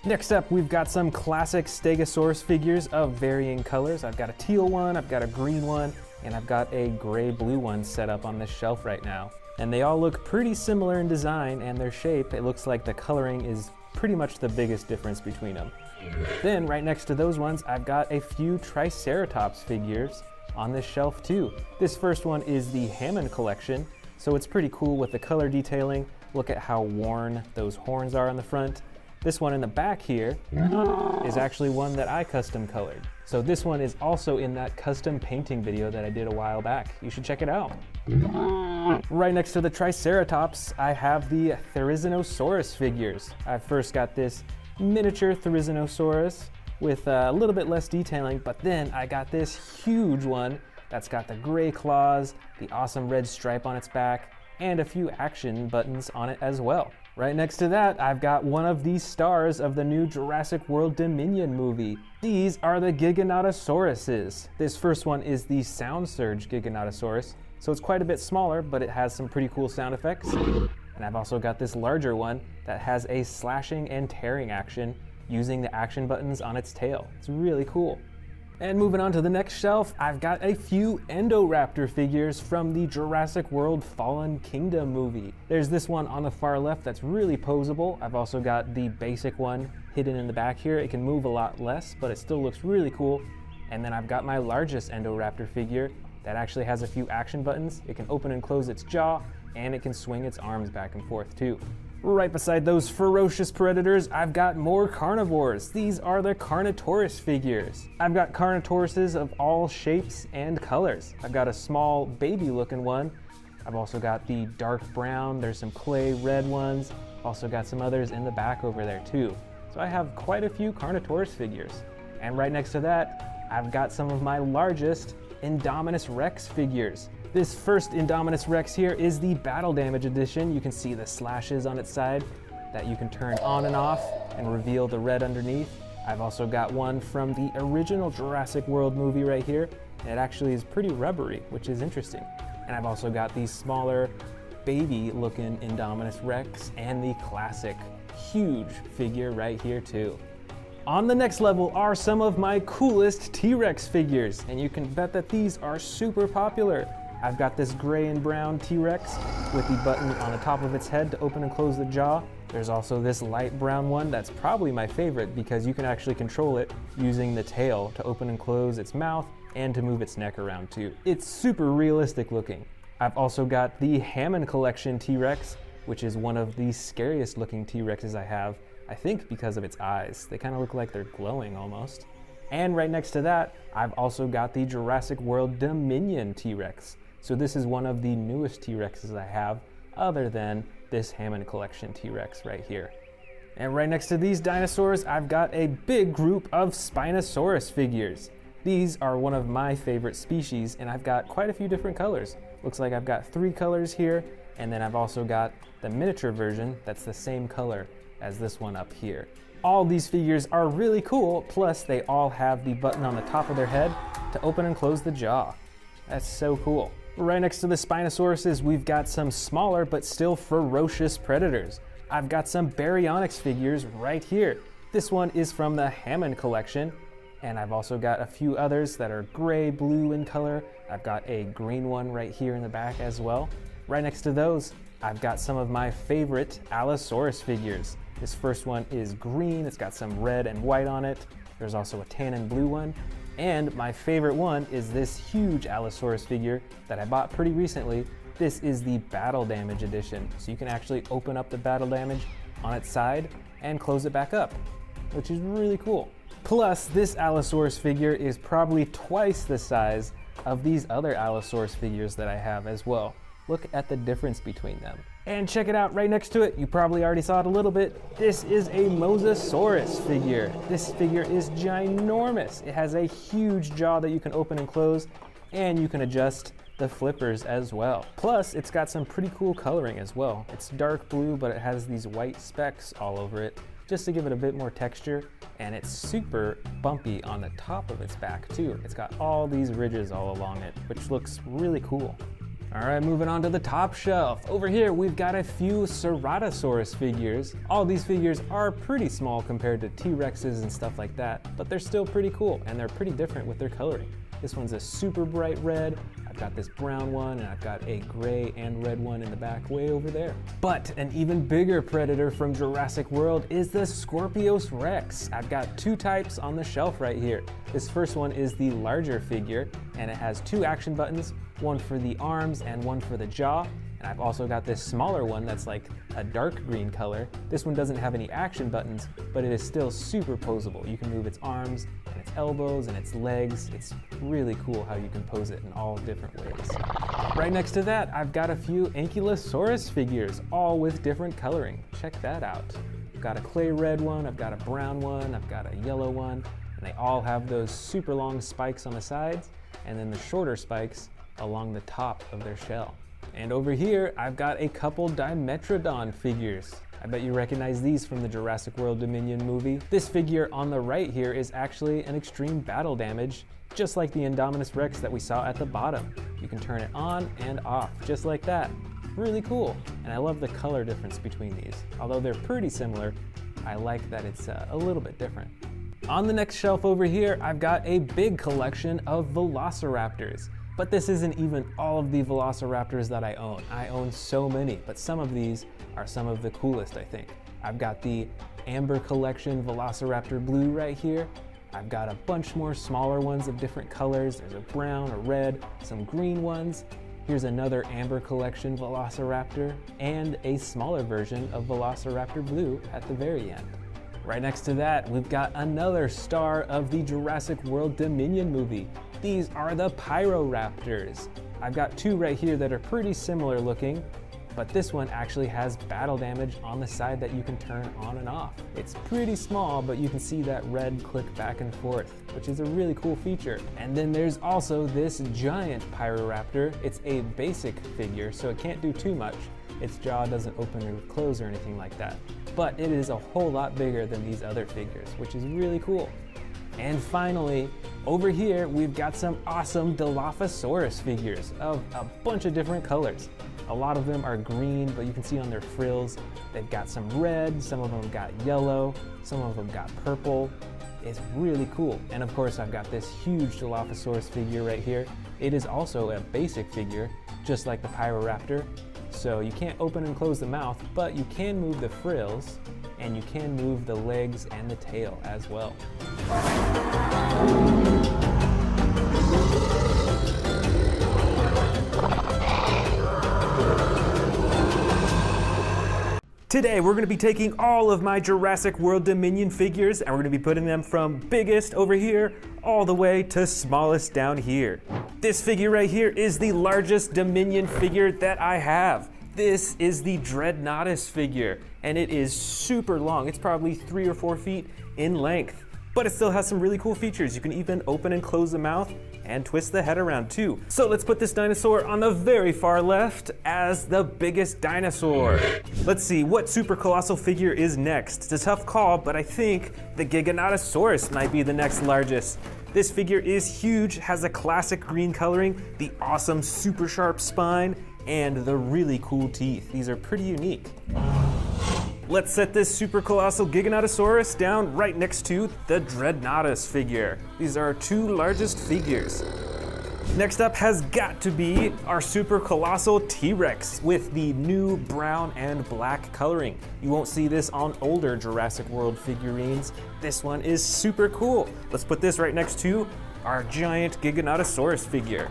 Next up, we've got some classic Stegosaurus figures of varying colors. I've got a teal one, I've got a green one, and I've got a gray-blue one set up on this shelf right now. And they all look pretty similar in design and their shape. It looks like the coloring is pretty much the biggest difference between them. Then, right next to those ones, I've got a few Triceratops figures on this shelf too. This first one is the Hammond collection, so it's pretty cool with the color detailing. Look at how worn those horns are on the front. This one in the back here is actually one that I custom colored. So this one is also in that custom painting video that I did a while back. You should check it out. Right next to the Triceratops, I have the Thrasher figures. I first got this miniature Thrasher with a little bit less detailing, but then I got this huge one that's got the gray claws, the awesome red stripe on its back, and a few action buttons on it as well. Right next to that, I've got one of the stars of the new Jurassic World Dominion movie. These are the Gigantosauruses. This first one is the Sound Surge Gigantosauros, so it's quite a bit smaller, but it has some pretty cool sound effects. And I've also got this larger one that has a slashing and tearing action using the action buttons on its tail. It's really cool. And moving on to the next shelf, I've got a few Indoraptor figures from the Jurassic World Fallen Kingdom movie. There's this one on the far left that's really posable. I've also got the basic one hidden in the back here. It can move a lot less, but it still looks really cool. And then I've got my largest Indoraptor figure that actually has a few action buttons. It can open and close its jaw, and it can swing its arms back and forth too. Right beside those ferocious predators, I've got more carnivores. These are the Carnotaurus figures. I've got Carnotauruses of all shapes and colors. I've got a small baby looking one. I've also got the dark brown, there's some clay red ones. Also got some others in the back over there too. So I have quite a few Carnotaurus figures. And right next to that, I've got some of my largest Indominus Rex figures. This first Indominus Rex here is the Battle Damage Edition. You can see the slashes on its side that you can turn on and off and reveal the red underneath. I've also got one from the original Jurassic World movie right here. It actually is pretty rubbery, which is interesting. And I've also got the smaller baby looking Indominus Rex and the classic huge figure right here too. On the next level are some of my coolest T-Rex figures, and you can bet that these are super popular. I've got this gray and brown T-Rex with the button on the top of its head to open and close the jaw, There's also this light brown one that's probably my favorite because you can actually control it using the tail to open and close its mouth and to move its neck around too. It's super realistic looking. I've also got the Hammond Collection T-Rex, which is one of the scariest looking T-Rexes I have, I think because of its eyes. They kind of look like they're glowing almost. And right next to that, I've also got the Jurassic World Dominion T-Rex. So this is one of the newest T-Rexes I have, other than this Hammond Collection T-Rex right here. And right next to these dinosaurs, I've got a big group of Spinosaurus figures. These are one of my favorite species, and I've got quite a few different colors. Looks like I've got 3 colors here, and then I've also got the miniature version that's the same color as this one up here. All these figures are really cool, plus they all have the button on the top of their head to open and close the jaw. That's so cool. Right next to the Spinosauruses, we've got some smaller but still ferocious predators. I've got some Baryonyx figures right here. This one is from the Hammond Collection, and I've also got a few others that are gray, blue in color. I've got a green one right here in the back as well. Right next to those, I've got some of my favorite Allosaurus figures. This first one is green, it's got some red and white on it. There's also a tan and blue one. And my favorite one is this huge Allosaurus figure that I bought pretty recently. This is the Battle Damage edition. So you can actually open up the battle damage on its side and close it back up, which is really cool. Plus, this Allosaurus figure is probably twice the size of these other Allosaurus figures that I have as well. Look at the difference between them. And check it out right next to it. You probably already saw it a little bit. This is a Mosasaurus figure. This figure is ginormous. It has a huge jaw that you can open and close, and you can adjust the flippers as well. Plus, it's got some pretty cool coloring as well. It's dark blue, but it has these white specks all over it, just to give it a bit more texture, and it's super bumpy on the top of its back too. It's got all these ridges all along it, which looks really cool. All right, moving on to the top shelf. Over here, we've got a few Ceratosaurus figures. All these figures are pretty small compared to T-Rexes and stuff like that, but they're still pretty cool, and they're pretty different with their coloring. This one's a super bright red. I've got this brown one, and I've got a gray and red one in the back way over there. But an even bigger predator from Jurassic World is the Scorpios Rex. I've got 2 types on the shelf right here. This first one is the larger figure, and it has 2 action buttons, one for the arms and one for the jaw. And I've also got this smaller one that's like a dark green color. This one doesn't have any action buttons, but it is still super posable. You can move its arms and its elbows and its legs. It's really cool how you can pose it in all different ways. Right next to that, I've got a few Ankylosaurus figures, all with different coloring. Check that out. I've got a clay red one, I've got a brown one, I've got a yellow one, and they all have those super long spikes on the sides, and then the shorter spikes along the top of their shell. And over here, I've got a couple Dimetrodon figures. I bet you recognize these from the Jurassic World Dominion movie. This figure on the right here is actually an extreme battle damage, just like the Indominus Rex that we saw at the bottom. You can turn it on and off, just like that. Really cool. And I love the color difference between these. Although they're pretty similar, I like that it's a little bit different. On the next shelf over here, I've got a big collection of Velociraptors. But this isn't even all of the Velociraptors that I own. I own so many, but some of these are some of the coolest, I think. I've got the Amber Collection Velociraptor Blue right here. I've got a bunch more smaller ones of different colors. There's a brown, a red, some green ones. Here's another Amber Collection Velociraptor, and a smaller version of Velociraptor Blue at the very end. Right next to that, we've got another star of the Jurassic World Dominion movie. These are the Pyroraptors. I've got 2 right here that are pretty similar looking, but this one actually has battle damage on the side that you can turn on and off. It's pretty small, but you can see that red click back and forth, which is a really cool feature. And then there's also this giant Pyroraptor. It's a basic figure, so it can't do too much. Its jaw doesn't open or close or anything like that. But it is a whole lot bigger than these other figures, which is really cool. And finally, over here, we've got some awesome Dilophosaurus figures of a bunch of different colors. A lot of them are green, but you can see on their frills, they've got some red, some of them got yellow, some of them got purple. It's really cool. And of course, I've got this huge Dilophosaurus figure right here. It is also a basic figure, just like the Pyroraptor. So you can't open and close the mouth, but you can move the frills, and you can move the legs and the tail as well. Today we're going to be taking all of my Jurassic World Dominion figures and we're going to be putting them from biggest over here all the way to smallest down here. This figure right here is the largest Dominion figure that I have. This is the Dreadnoughtus figure and it is super long. It's probably 3 or 4 feet in length, but it still has some really cool features. You can even open and close the mouth and twist the head around too. So let's put this dinosaur on the very far left as the biggest dinosaur. Let's see, what super colossal figure is next? It's a tough call, but I think the Giganotosaurus might be the next largest. This figure is huge, has a classic green coloring, the awesome super sharp spine, and the really cool teeth. These are pretty unique. Let's set this super colossal Giganotosaurus down right next to the Dreadnoughtus figure. These are our 2 largest figures. Next up has got to be our super colossal T.rex with the new brown and black coloring. You won't see this on older Jurassic World figurines. This one is super cool. Let's put this right next to our giant Giganotosaurus figure.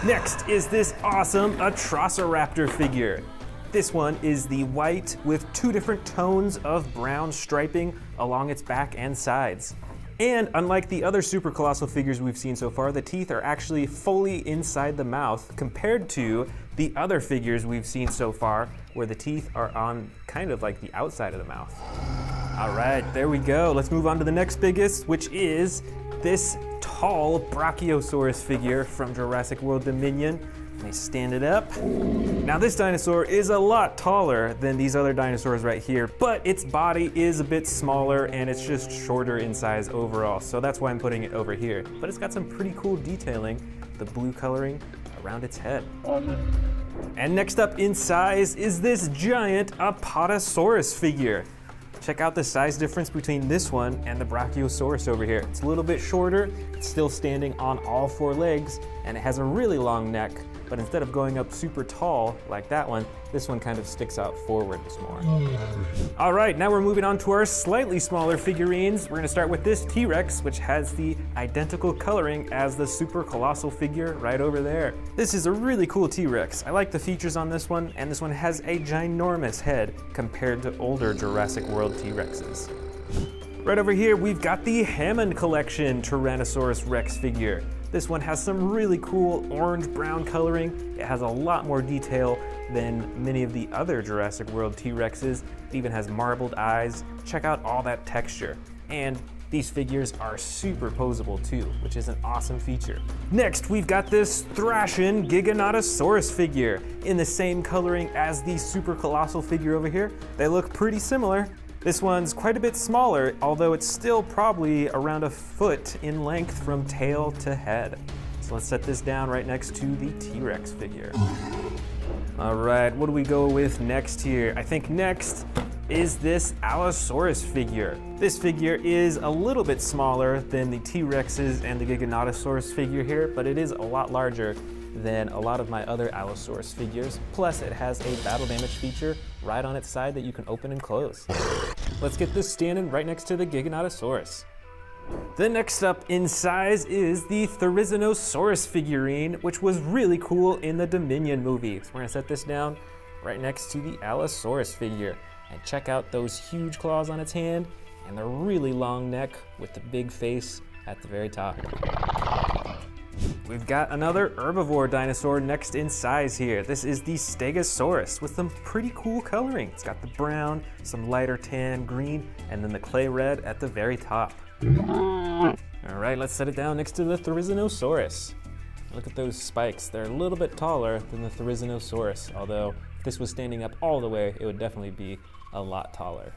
Next is this awesome Utahraptor figure. This one is the white with 2 different tones of brown striping along its back and sides. And unlike the other super colossal figures we've seen so far, the teeth are actually fully inside the mouth compared to the other figures we've seen so far where the teeth are on kind of like the outside of the mouth. All right, there we go. Let's move on to the next biggest, which is this tall Brachiosaurus figure from Jurassic World Dominion. Let me stand it up. Now this dinosaur is a lot taller than these other dinosaurs right here, but its body is a bit smaller and it's just shorter in size overall. So that's why I'm putting it over here. But it's got some pretty cool detailing, the blue coloring around its head. And next up in size is this giant Apatosaurus figure. Check out the size difference between this one and the Brachiosaurus over here. It's a little bit shorter, it's still standing on all 4 legs, and it has a really long neck, but instead of going up super tall like that one, this one kind of sticks out forwards more. All right, now we're moving on to our slightly smaller figurines. We're gonna start with this T.rex, which has the identical coloring as the super colossal figure right over there. This is a really cool T.rex. I like the features on this one, and this one has a ginormous head compared to older Jurassic World T.rexes. Right over here, we've got the Hammond Collection Tyrannosaurus Rex figure. This one has some really cool orange-brown coloring. It has a lot more detail than many of the other Jurassic World T-Rexes. It even has marbled eyes. Check out all that texture. And these figures are super posable too, which is an awesome feature. Next, we've got this Thrasher Giganotosaurus figure in the same coloring as the super colossal figure over here. They look pretty similar. This one's quite a bit smaller, although it's still probably around a foot in length from tail to head. So let's set this down right next to the T.rex figure. All right, what do we go with next here? I think next is this Allosaurus figure. This figure is a little bit smaller than the T-rexes and the Giganotosaurus figure here, but it is a lot larger than a lot of my other Allosaurus figures. Plus it has a battle damage feature right on its side that you can open and close. Let's get this standing right next to the Giganotosaurus. The next up in size is the Thrasher figurine, which was really cool in the Dominion movie. So we're gonna set this down right next to the Allosaurus figure. And check out those huge claws on its hand and the really long neck with the big face at the very top. We've got another herbivore dinosaur next in size here. This is the Stegosaurus with some pretty cool coloring. It's got the brown, some lighter tan, green, and then the clay red at the very top. All right, let's set it down next to the Thrasher. Look at those spikes. They're a little bit taller than the Thrasher, although if this was standing up all the way, it would definitely be a lot taller.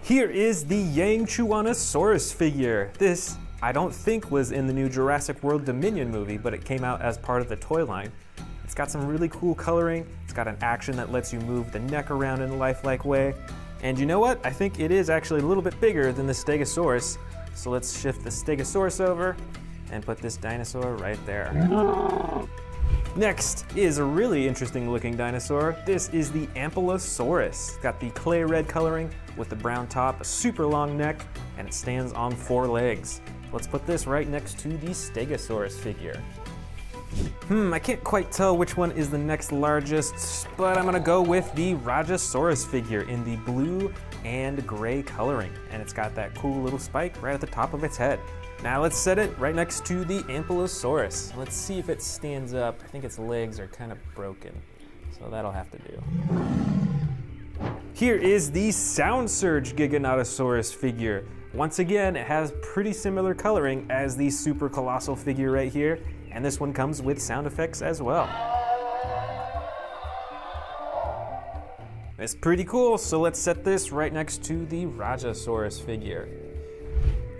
Here is the Yangchuanosaurus figure. This, I don't think, was in the new Jurassic World Dominion movie, but it came out as part of the toy line. It's got some really cool coloring. It's got an action that lets you move the neck around in a lifelike way. And you know what? I think it is actually a little bit bigger than the Stegosaurus. So let's shift the Stegosaurus over and put this dinosaur right there. Next is a really interesting looking dinosaur. This is the Ankylosaurus. It's got the clay red coloring with the brown top, a super long neck, and it stands on 4 legs. Let's put this right next to the Stegosaurus figure. I can't quite tell which one is the next largest, but I'm gonna go with the Rajasaurus figure in the blue and gray coloring. And it's got that cool little spike right at the top of its head. Now let's set it right next to the Ankylosaurus. Let's see if it stands up. I think its legs are kind of broken, so that'll have to do. Here is the Sound Surge Giganotosaurus figure. Once again, it has pretty similar coloring as the Super Colossal figure right here, and this one comes with sound effects as well. It's pretty cool, so let's set this right next to the Rajasaurus figure.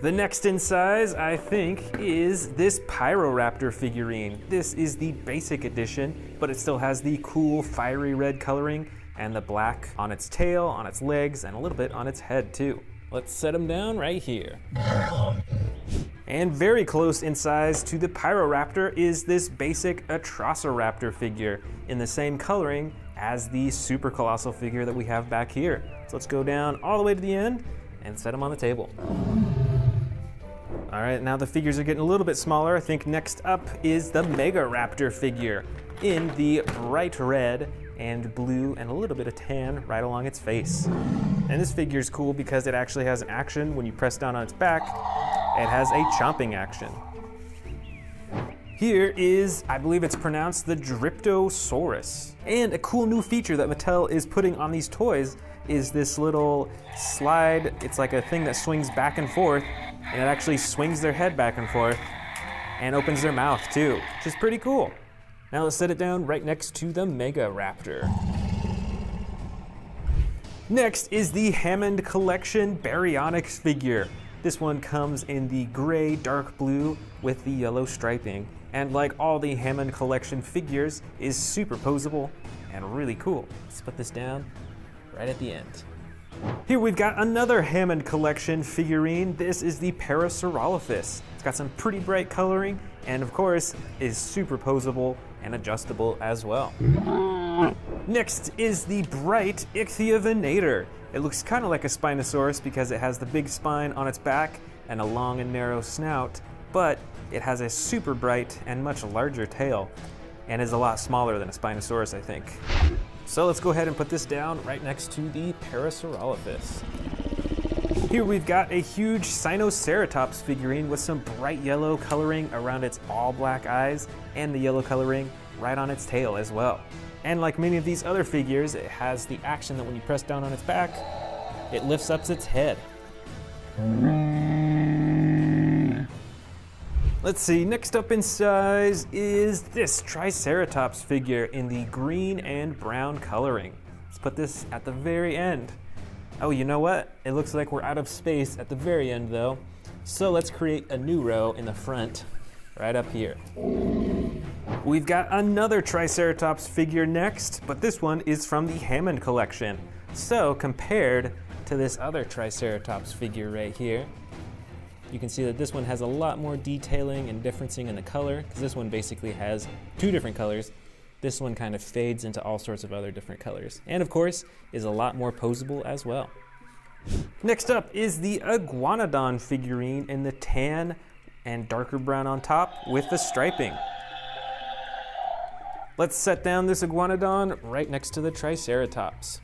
The next in size, I think, is this Pyroraptor figurine. This is the basic edition, but it still has the cool fiery red coloring and the black on its tail, on its legs, and a little bit on its head too. Let's set them down right here. And very close in size to the Pyroraptor is this basic Eotriceratops figure in the same coloring as the Super Colossal figure that we have back here. So let's go down all the way to the end and set them on the table. All right, now the figures are getting a little bit smaller. I think next up is the Megaraptor figure in the bright red and blue and a little bit of tan right along its face. And this figure is cool because it actually has an action when you press down on its back. It has a chomping action. Here is, I believe it's pronounced the Dryptosaurus. And a cool new feature that Mattel is putting on these toys is this little slide. It's like a thing that swings back and forth, and it actually swings their head back and forth and opens their mouth too, which is pretty cool. Now let's set it down right next to the Megaraptor. Next is the Hammond Collection Baryonyx figure. This one comes in the gray, dark blue with the yellow striping. And like all the Hammond Collection figures, is superposable and really cool. Let's put this down right at the end. Here we've got another Hammond Collection figurine. This is the Parasaurolophus. It's got some pretty bright coloring and of course is superposable and adjustable as well. Next is the bright Ichthyovenator. It looks kind of like a Spinosaurus because it has the big spine on its back and a long and narrow snout, but it has a super bright and much larger tail and is a lot smaller than a Spinosaurus, I think. So let's go ahead and put this down right next to the Parasaurolophus. Here we've got a huge Sinoceratops figurine with some bright yellow coloring around its all black eyes and the yellow coloring right on its tail as well. And like many of these other figures, it has the action that when you press down on its back, it lifts up its head. Let's see, next up in size is this Triceratops figure in the green and brown coloring. Let's put this at the very end. Oh, you know what? It looks like we're out of space at the very end though. So let's create a new row in the front, right up here. We've got another Triceratops figure next, but this one is from the Hammond Collection. So compared to this other Triceratops figure right here, you can see that this one has a lot more detailing and differencing in the color, because this one basically has 2 different colors. This one kind of fades into all sorts of other different colors. And of course, is a lot more posable as well. Next up is the Iguanodon figurine in the tan and darker brown on top with the striping. Let's set down this Iguanodon right next to the Triceratops.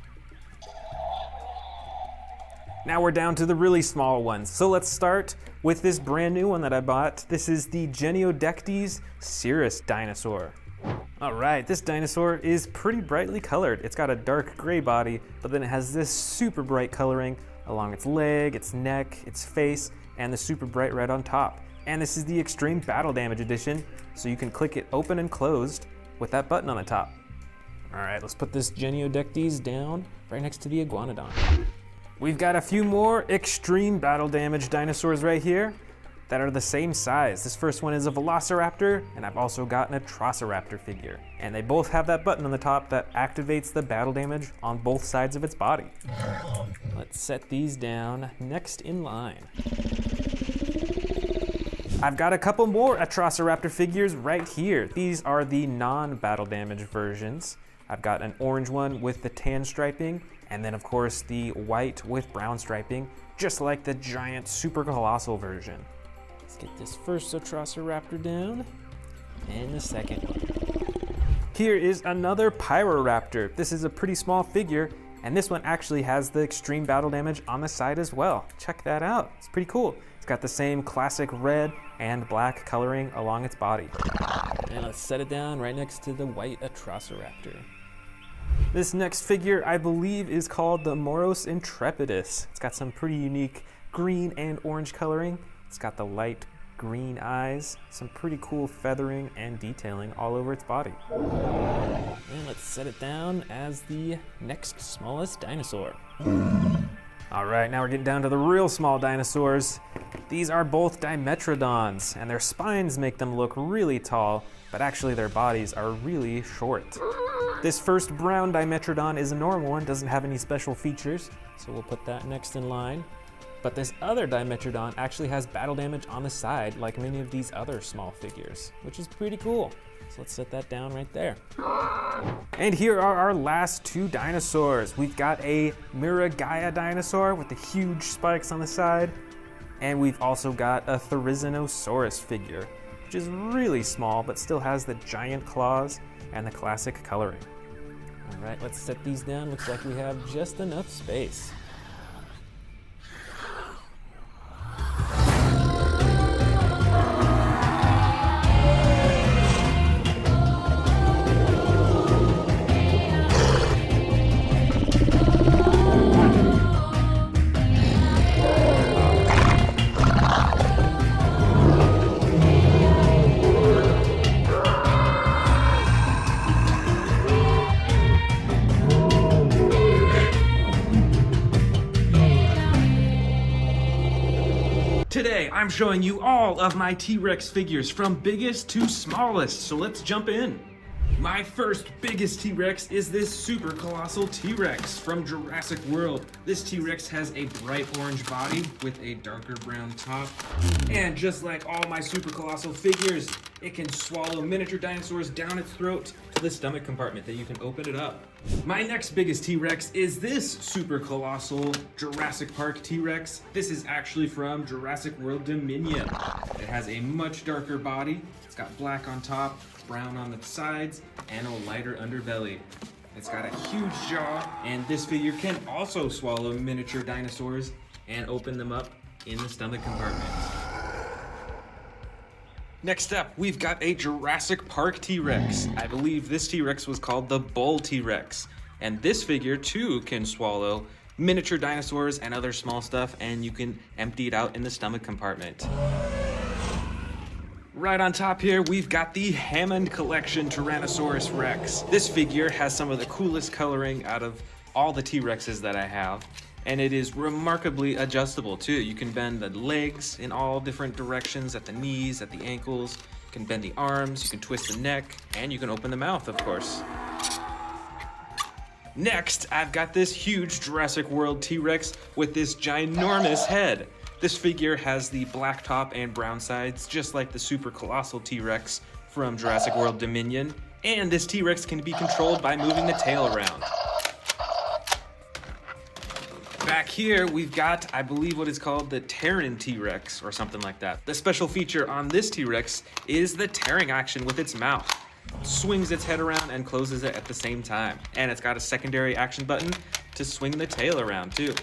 Now we're down to the really small ones. So let's start with this brand new one that I bought. This is the Geniodectes Cirrus dinosaur. All right, this dinosaur is pretty brightly colored. It's got a dark gray body, but then it has this super bright coloring along its leg, its neck, its face, and the super bright red on top. And this is the Extreme Battle Damage edition, so you can click it open and closed with that button on the top. All right, let's put this Geniodectes down right next to the Iguanodon. We've got a few more Extreme Battle Damage dinosaurs right here that are the same size. This first one is a Velociraptor, and I've also gotten a Utahraptor figure. And they both have that button on the top that activates the battle damage on both sides of its body. Let's set these down next in line. I've got a couple more Utahraptor figures right here. These are the non-battle damage versions. I've got an orange one with the tan striping, and then of course the white with brown striping, just like the giant super colossal version. Let's get this first Utahraptor down, and the second one. Here is another Pyroraptor. This is a pretty small figure, and this one actually has the extreme battle damage on the side as well. Check that out, it's pretty cool. It's got the same classic red and black coloring along its body. And let's set it down right next to the white Utahraptor. This next figure, I believe, is called the Moros Intrepidus. It's got some pretty unique green and orange coloring. It's got the light green eyes, some pretty cool feathering and detailing all over its body. And let's set it down as the next smallest dinosaur. All right, now we're getting down to the real small dinosaurs. These are both Dimetrodons, and their spines make them look really tall, but actually their bodies are really short. This first brown Dimetrodon is a normal one, doesn't have any special features, so we'll put that next in line. But this other Dimetrodon actually has battle damage on the side, like many of these other small figures, which is pretty cool. So let's set that down right there. And here are our last two dinosaurs. We've got a Miragaia dinosaur with the huge spikes on the side, and we've also got a Thrasher figure, which is really small, but still has the giant claws and the classic coloring. All right, let's set these down. Looks like we have just enough space. Today, I'm showing you all of my T-Rex figures from biggest to smallest, so let's jump in. My first biggest T-Rex is this super colossal T-Rex from Jurassic World. This T-Rex has a bright orange body with a darker brown top. And just like all my super colossal figures, it can swallow miniature dinosaurs down its throat to the stomach compartment that you can open it up. My next biggest T-Rex is this super colossal Jurassic Park T-Rex. This is actually from Jurassic World Dominion. It has a much darker body. It's got black on top, brown on the sides, and a lighter underbelly. It's got a huge jaw, and this figure can also swallow miniature dinosaurs and open them up in the stomach compartment. Next up, we've got a Jurassic Park T-Rex. I believe this T-Rex was called the Bull T-Rex. And this figure too can swallow miniature dinosaurs and other small stuff, and you can empty it out in the stomach compartment. Right on top here, we've got the Hammond Collection Tyrannosaurus Rex. This figure has some of the coolest coloring out of all the T-Rexes that I have. And it is remarkably adjustable too. You can bend the legs in all different directions, at the knees, at the ankles. You can bend the arms, you can twist the neck, and you can open the mouth, of course. Next, I've got this huge Jurassic World T-Rex with this ginormous head. This figure has the black top and brown sides, just like the super colossal T-Rex from Jurassic World Dominion. And this T-Rex can be controlled by moving the tail around. Back here, we've got, I believe, what is called the Terran T-Rex or something like that. The special feature on this T-Rex is the tearing action with its mouth. It swings its head around and closes it at the same time. And it's got a secondary action button to swing the tail around too.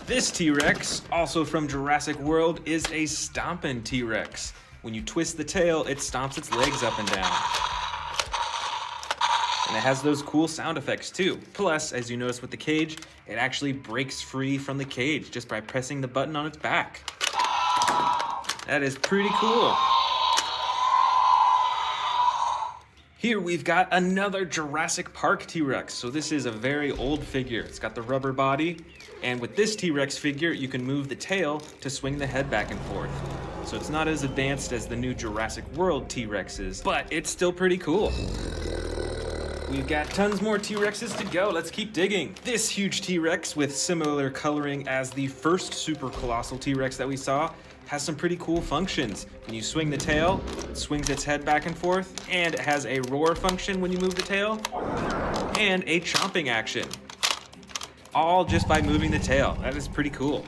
This T-Rex, also from Jurassic World, is a stompin' T-Rex. When you twist the tail, it stomps its legs up and down. And it has those cool sound effects too. Plus, as you notice with the cage, it actually breaks free from the cage just by pressing the button on its back. That is pretty cool. Here we've got another Jurassic Park T-Rex. So this is a very old figure. It's got the rubber body, and with this T-Rex figure, you can move the tail to swing the head back and forth. So it's not as advanced as the new Jurassic World T-Rexes, but it's still pretty cool. We've got tons more T-Rexes to go. Let's keep digging. This huge T-Rex with similar coloring as the first super colossal T-Rex that we saw has some pretty cool functions. When you swing the tail, it swings its head back and forth, and it has a roar function when you move the tail, and a chomping action. All just by moving the tail. That is pretty cool.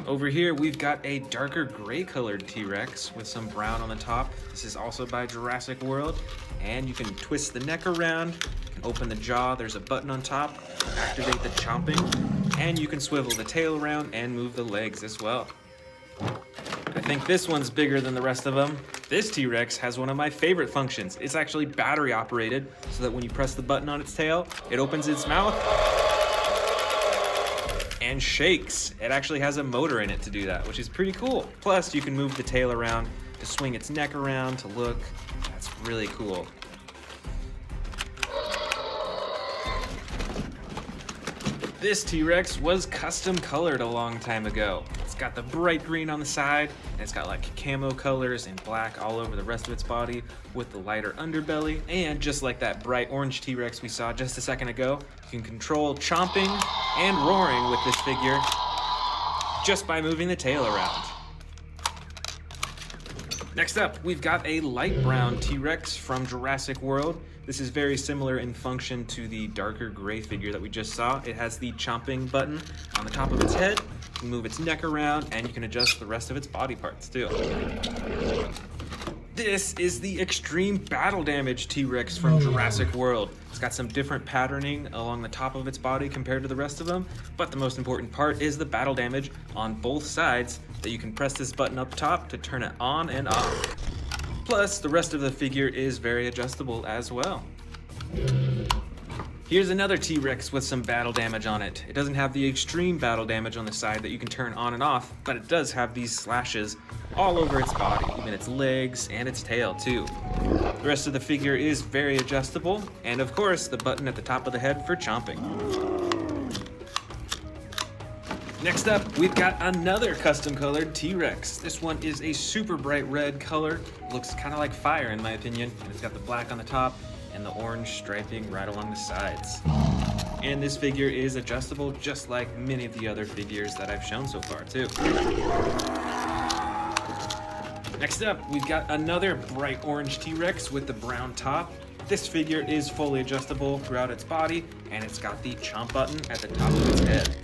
Over here, we've got a darker gray colored T-Rex with some brown on the top. This is also by Jurassic World, and you can twist the neck around, you can open the jaw, there's a button on top, activate the chomping, and you can swivel the tail around and move the legs as well. I think this one's bigger than the rest of them. This T-Rex has one of my favorite functions. It's actually battery operated, so that when you press the button on its tail, it opens its mouth and shakes. It actually has a motor in it to do that, which is pretty cool. Plus, you can move the tail around to swing its neck around to look. That's really cool. This T-Rex was custom colored a long time ago. It's got the bright green on the side, and it's got like camo colors and black all over the rest of its body with the lighter underbelly. And just like that bright orange T-Rex we saw just a second ago, you can control chomping and roaring with this figure just by moving the tail around. Next up, we've got a light brown T-Rex from Jurassic World. This is very similar in function to the darker gray figure that we just saw. It has the chomping button on the top of its head. You can move its neck around, and you can adjust the rest of its body parts too. This is the extreme battle damage T-Rex from Jurassic World. It's got some different patterning along the top of its body compared to the rest of them, but the most important part is the battle damage on both sides that you can press this button up top to turn it on and off. Plus, the rest of the figure is very adjustable as well. Here's another T-Rex with some battle damage on it. It doesn't have the extreme battle damage on the side that you can turn on and off, but it does have these slashes all over its body, even its legs and its tail too. The rest of the figure is very adjustable, and of course, the button at the top of the head for chomping. Next up, we've got another custom colored T-Rex. This one is a super bright red color. Looks kind of like fire in my opinion. And it's got the black on the top and the orange striping right along the sides. And this figure is adjustable just like many of the other figures that I've shown so far too. Next up, we've got another bright orange T-Rex with the brown top. This figure is fully adjustable throughout its body, and it's got the chomp button at the top of its head.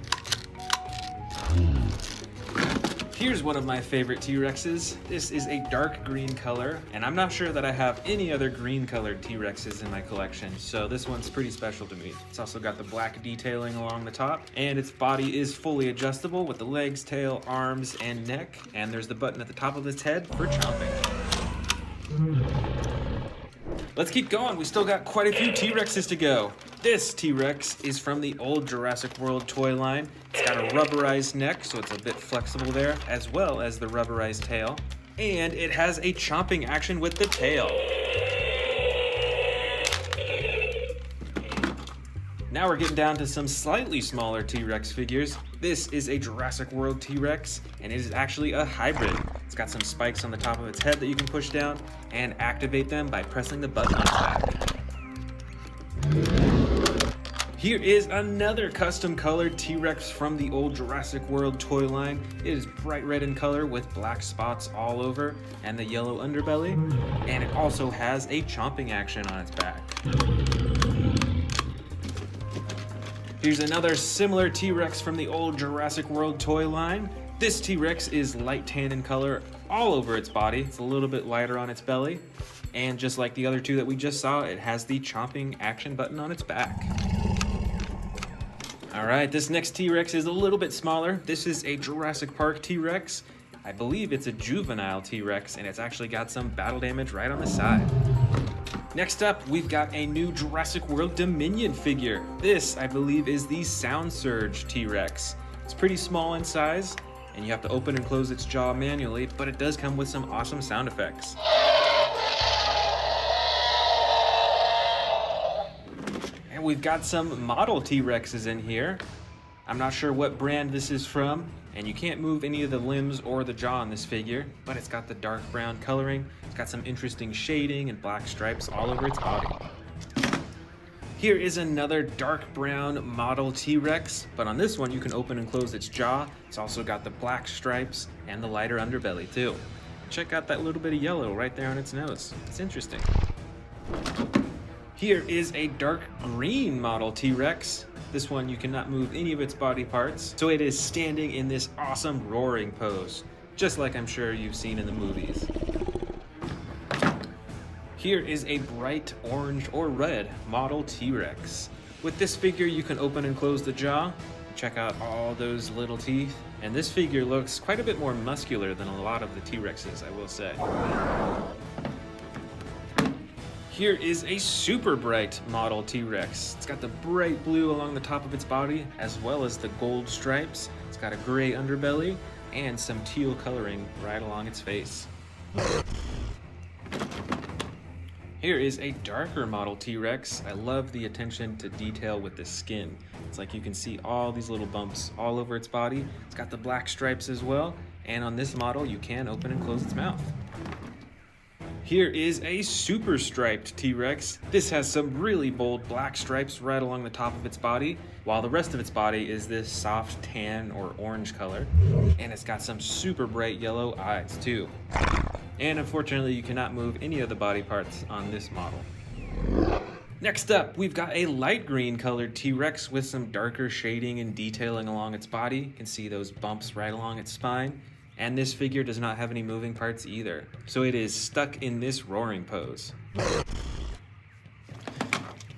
Here's one of my favorite T-Rexes. This is a dark green color, and I'm not sure that I have any other green colored T-Rexes in my collection, so this one's pretty special to me. It's also got the black detailing along the top, and its body is fully adjustable with the legs, tail, arms, and neck, and there's the button at the top of its head for chomping. Let's keep going. We still got quite a few T-Rexes to go. This T-Rex is from the old Jurassic World toy line. It's got a rubberized neck, so it's a bit flexible there, as well as the rubberized tail. And it has a chomping action with the tail. Now we're getting down to some slightly smaller T-Rex figures. This is a Jurassic World T-Rex, and it is actually a hybrid. It's got some spikes on the top of its head that you can push down and activate them by pressing the button on its back. Here is another custom colored T-Rex from the old Jurassic World toy line. It is bright red in color with black spots all over and the yellow underbelly, and it also has a chomping action on its back. Here's another similar T-Rex from the old Jurassic World toy line. This T-Rex is light tan in color all over its body. It's a little bit lighter on its belly. And just like the other two that we just saw, it has the chomping action button on its back. All right, this next T-Rex is a little bit smaller. This is a Jurassic Park T-Rex. I believe it's a juvenile T-Rex, and it's actually got some battle damage right on the side. Next up, we've got a new Jurassic World Dominion figure. This, I believe, is the Sound Surge T-Rex. It's pretty small in size, and you have to open and close its jaw manually, but it does come with some awesome sound effects. And we've got some model T-Rexes in here. I'm not sure what brand this is from, and you can't move any of the limbs or the jaw on this figure, but it's got the dark brown coloring. It's got some interesting shading and black stripes all over its body. Here is another dark brown model T-Rex, but on this one you can open and close its jaw. It's also got the black stripes and the lighter underbelly too. Check out that little bit of yellow right there on its nose. It's interesting. Here is a dark green model T-Rex. This one you cannot move any of its body parts, so it is standing in this awesome roaring pose, just like I'm sure you've seen in the movies. Here is a bright orange or red model T-Rex. With this figure you can open and close the jaw, check out all those little teeth, and this figure looks quite a bit more muscular than a lot of the T-Rexes, I will say. Here is a super bright model T-Rex. It's got the bright blue along the top of its body, as well as the gold stripes. It's got a gray underbelly, and some teal coloring right along its face. Here is a darker model T-Rex. I love the attention to detail with the skin. It's like you can see all these little bumps all over its body. It's got the black stripes as well, and on this model you can open and close its mouth. Here is a super striped T-Rex. This has some really bold black stripes right along the top of its body, while the rest of its body is this soft tan or orange color, and it's got some super bright yellow eyes too. And unfortunately, you cannot move any of the body parts on this model. Next up, we've got a light green colored T-Rex with some darker shading and detailing along its body. You can see those bumps right along its spine. And this figure does not have any moving parts either. So it is stuck in this roaring pose.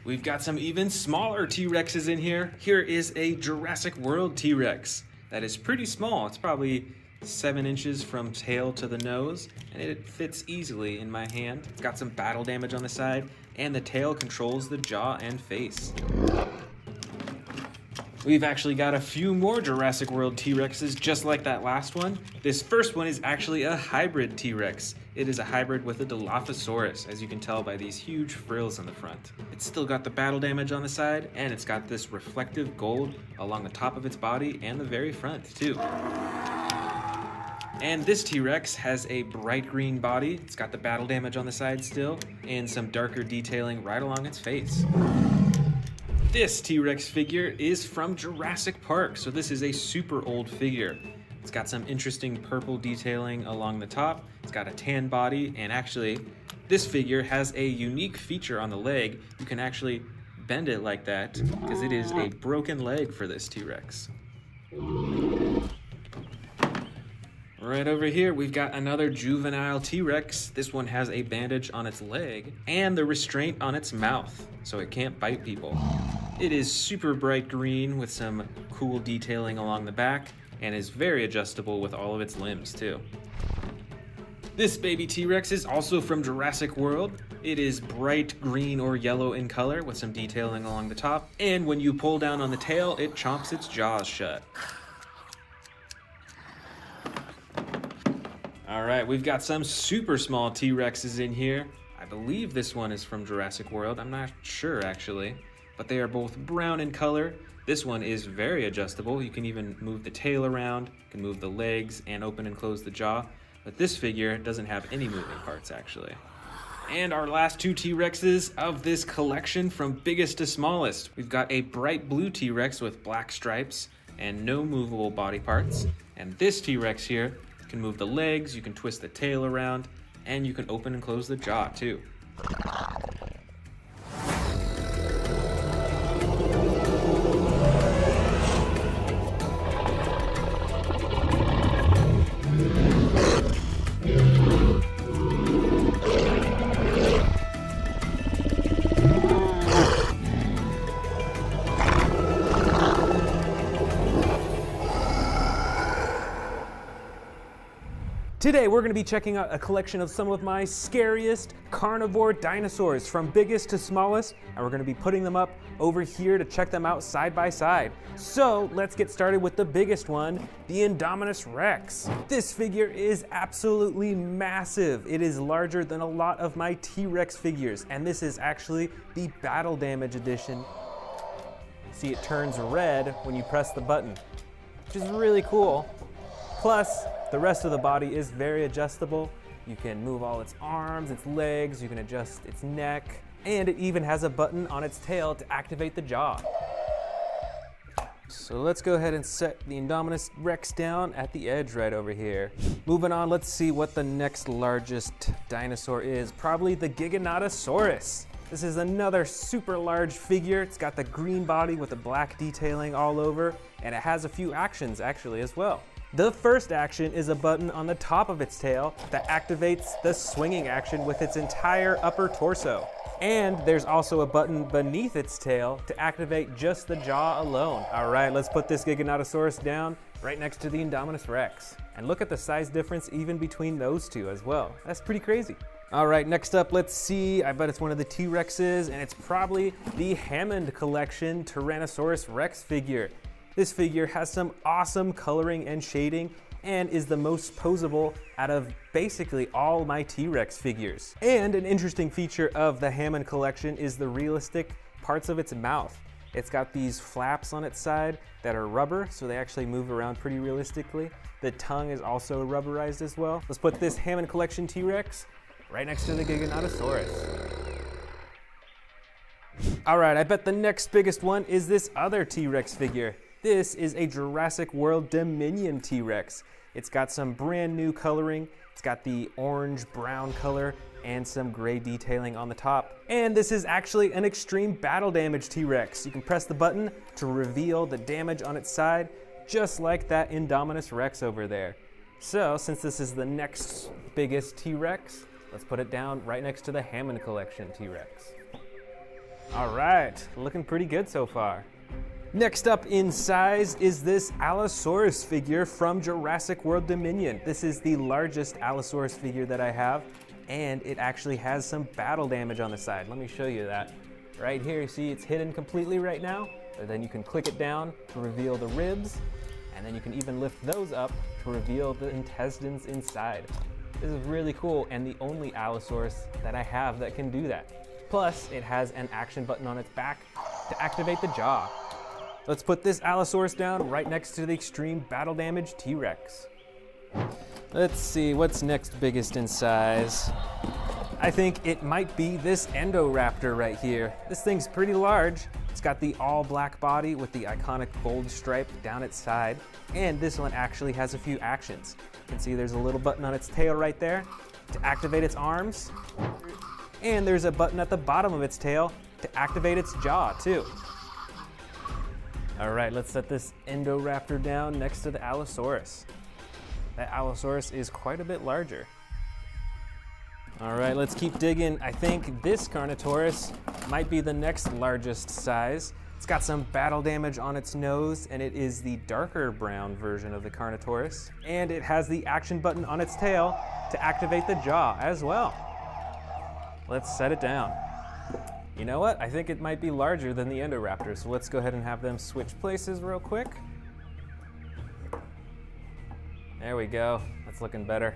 We've got some even smaller T-Rexes in here. Here is a Jurassic World T-Rex that is pretty small. It's probably 7 inches from tail to the nose, and it fits easily in my hand. It's got some battle damage on the side, and the tail controls the jaw and face. We've actually got a few more Jurassic World T-Rexes just like that last one. This first one is actually a hybrid T-Rex. It is a hybrid with a Dilophosaurus, as you can tell by these huge frills in the front. It's still got the battle damage on the side, and it's got this reflective gold along the top of its body and the very front too. And this T-Rex has a bright green body. It's got the battle damage on the side still, and some darker detailing right along its face. This T-Rex figure is from Jurassic Park, so this is a super old figure. It's got some interesting purple detailing along the top. It's got a tan body, and actually, this figure has a unique feature on the leg. You can actually bend it like that, because it is a broken leg for this T-Rex. Right over here, we've got another juvenile T-Rex. This one has a bandage on its leg and the restraint on its mouth, so it can't bite people. It is super bright green with some cool detailing along the back and is very adjustable with all of its limbs too. This baby T-Rex is also from Jurassic World. It is bright green or yellow in color with some detailing along the top, and when you pull down on the tail, it chomps its jaws shut. All right, we've got some super small T-Rexes in here. I believe this one is from Jurassic World. I'm not sure actually, but they are both brown in color. This one is very adjustable. You can even move the tail around, you can move the legs and open and close the jaw. But this figure doesn't have any moving parts actually. And our last two T-Rexes of this collection from biggest to smallest. We've got a bright blue T-Rex with black stripes and no movable body parts. And this T-Rex here, you can move the legs, you can twist the tail around, and you can open and close the jaw too. Today we're going to be checking out a collection of some of my scariest carnivore dinosaurs from biggest to smallest, and we're going to be putting them up over here to check them out side by side. So let's get started with the biggest one, the Indominus Rex. This figure is absolutely massive. It is larger than a lot of my T-Rex figures, and this is actually the battle damage edition. See, it turns red when you press the button, which is really cool. Plus, the rest of the body is very adjustable. You can move all its arms, its legs, you can adjust its neck, And it even has a button on its tail to activate the jaw. So let's go ahead and set the Indominus Rex down at the edge right over here. Moving on, let's see what the next largest dinosaur is. Probably the Giganotosaurus. This is another super large figure. It's got the green body with the black detailing all over, and it has a few actions actually as well. The first action is a button on the top of its tail that activates the swinging action with its entire upper torso. And there's also a button beneath its tail to activate just the jaw alone. All right, let's put this Giganotosaurus down right next to the Indominus Rex. And look at the size difference even between those two as well. That's pretty crazy. All right, next up, let's see. I bet it's one of the T-Rexes, and it's probably the Hammond Collection Tyrannosaurus Rex figure. This figure has some awesome coloring and shading and is the most posable out of basically all my T-Rex figures. And an interesting feature of the Hammond Collection is the realistic parts of its mouth. It's got these flaps on its side that are rubber, so they actually move around pretty realistically. The tongue is also rubberized as well. Let's put this Hammond Collection T-Rex right next to the Giganotosaurus. All right, I bet the next biggest one is this other T-Rex figure. This is a Jurassic World Dominion T-Rex. It's got some brand new coloring. It's got the orange-brown color and some gray detailing on the top. And this is actually an extreme battle damage T-Rex. You can press the button to reveal the damage on its side, just like that Indominus Rex over there. So, since this is the next biggest T-Rex, let's put it down right next to the Hammond Collection T-Rex. All right, looking pretty good so far. Next up in size is this Allosaurus figure from Jurassic World Dominion. This is the largest Allosaurus figure that I have, and it actually has some battle damage on the side. Let me show you that. Right here, you see it's hidden completely right now, but then you can click it down to reveal the ribs, and then you can even lift those up to reveal the intestines inside. This is really cool, and the only Allosaurus that I have that can do that. Plus, it has an action button on its back to activate the jaw. Let's put this Allosaurus down right next to the extreme battle damage T-Rex. Let's see, what's next biggest in size? I think it might be this Indoraptor right here. This thing's pretty large. It's got the all black body with the iconic gold stripe down its side. And this one actually has a few actions. You can see there's a little button on its tail right there to activate its arms. And there's a button at the bottom of its tail to activate its jaw too. All right, let's set this Indoraptor down next to the Allosaurus. That Allosaurus is quite a bit larger. All right, let's keep digging. I think this Carnotaurus might be the next largest size. It's got some battle damage on its nose, and it is the darker brown version of the Carnotaurus. And it has the action button on its tail to activate the jaw as well. Let's set it down. You know what? I think it might be larger than the Indoraptor, so let's go ahead and have them switch places real quick. There we go. That's looking better.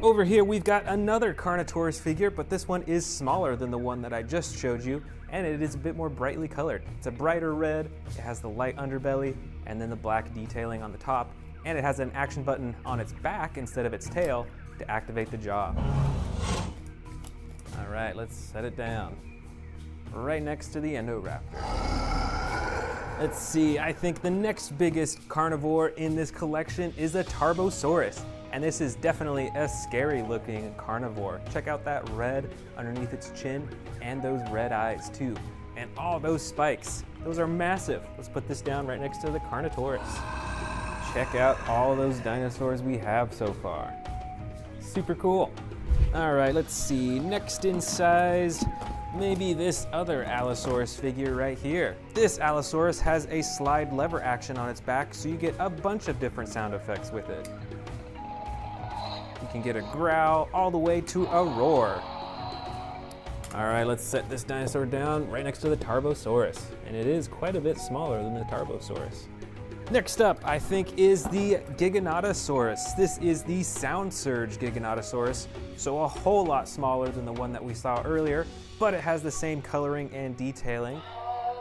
Over here, we've got another Carnotaurus figure, but this one is smaller than the one that I just showed you, and it is a bit more brightly colored. It's a brighter red, it has the light underbelly, and then the black detailing on the top, and it has an action button on its back instead of its tail to activate the jaw. All right, let's set it down. Right next to the Indoraptor. Let's see, I think the next biggest carnivore in this collection is a Tarbosaurus. And this is definitely a scary looking carnivore. Check out that red underneath its chin and those red eyes too. And all those spikes, those are massive. Let's put this down right next to the Carnotaurus. Check out all those dinosaurs we have so far. Super cool. All right, let's see, next in size, maybe this other Allosaurus figure right here. This Allosaurus has a slide lever action on its back, so you get a bunch of different sound effects with it. You can get a growl all the way to a roar. All right, let's set this dinosaur down right next to the Tarbosaurus. And it is quite a bit smaller than the Tarbosaurus. Next up, I think, is the Giganotosaurus. This is the Sound Surge Giganotosaurus, so a whole lot smaller than the one that we saw earlier, but it has the same coloring and detailing,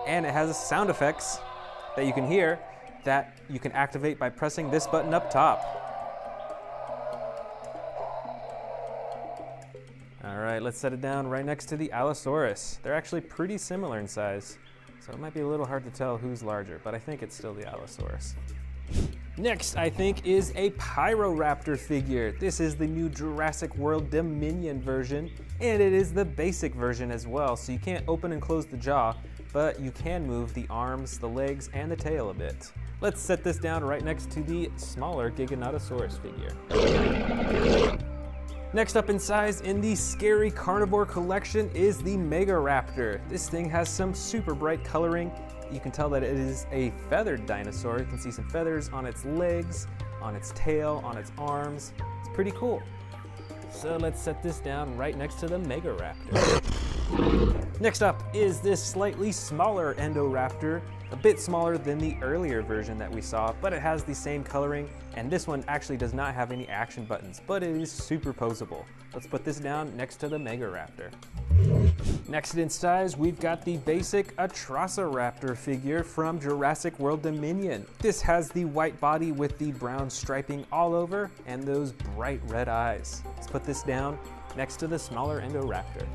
and it has sound effects that you can hear that you can activate by pressing this button up top. All right, let's set it down right next to the Allosaurus. They're actually pretty similar in size, so it might be a little hard to tell who's larger, but I think it's still the Allosaurus. Next, I think, is a Pyroraptor figure. This is the new Jurassic World Dominion version, and it is the basic version as well, so you can't open and close the jaw, but you can move the arms, the legs, and the tail a bit. Let's set this down right next to the smaller Giganotosaurus figure. Next up in size in the scary carnivore collection is the Megaraptor. This thing has some super bright coloring. You can tell that it is a feathered dinosaur. You can see some feathers on its legs, on its tail, on its arms. It's pretty cool. So let's set this down right next to the Megaraptor. Next up is this slightly smaller Endoraptor, a bit smaller than the earlier version that we saw, but it has the same coloring, and this one actually does not have any action buttons, but it is superposable. Let's put this down next to the Megaraptor. Next in size, we've got the basic Utahraptor figure from Jurassic World Dominion. This has the white body with the brown striping all over and those bright red eyes. Let's put this down next to the smaller Endoraptor.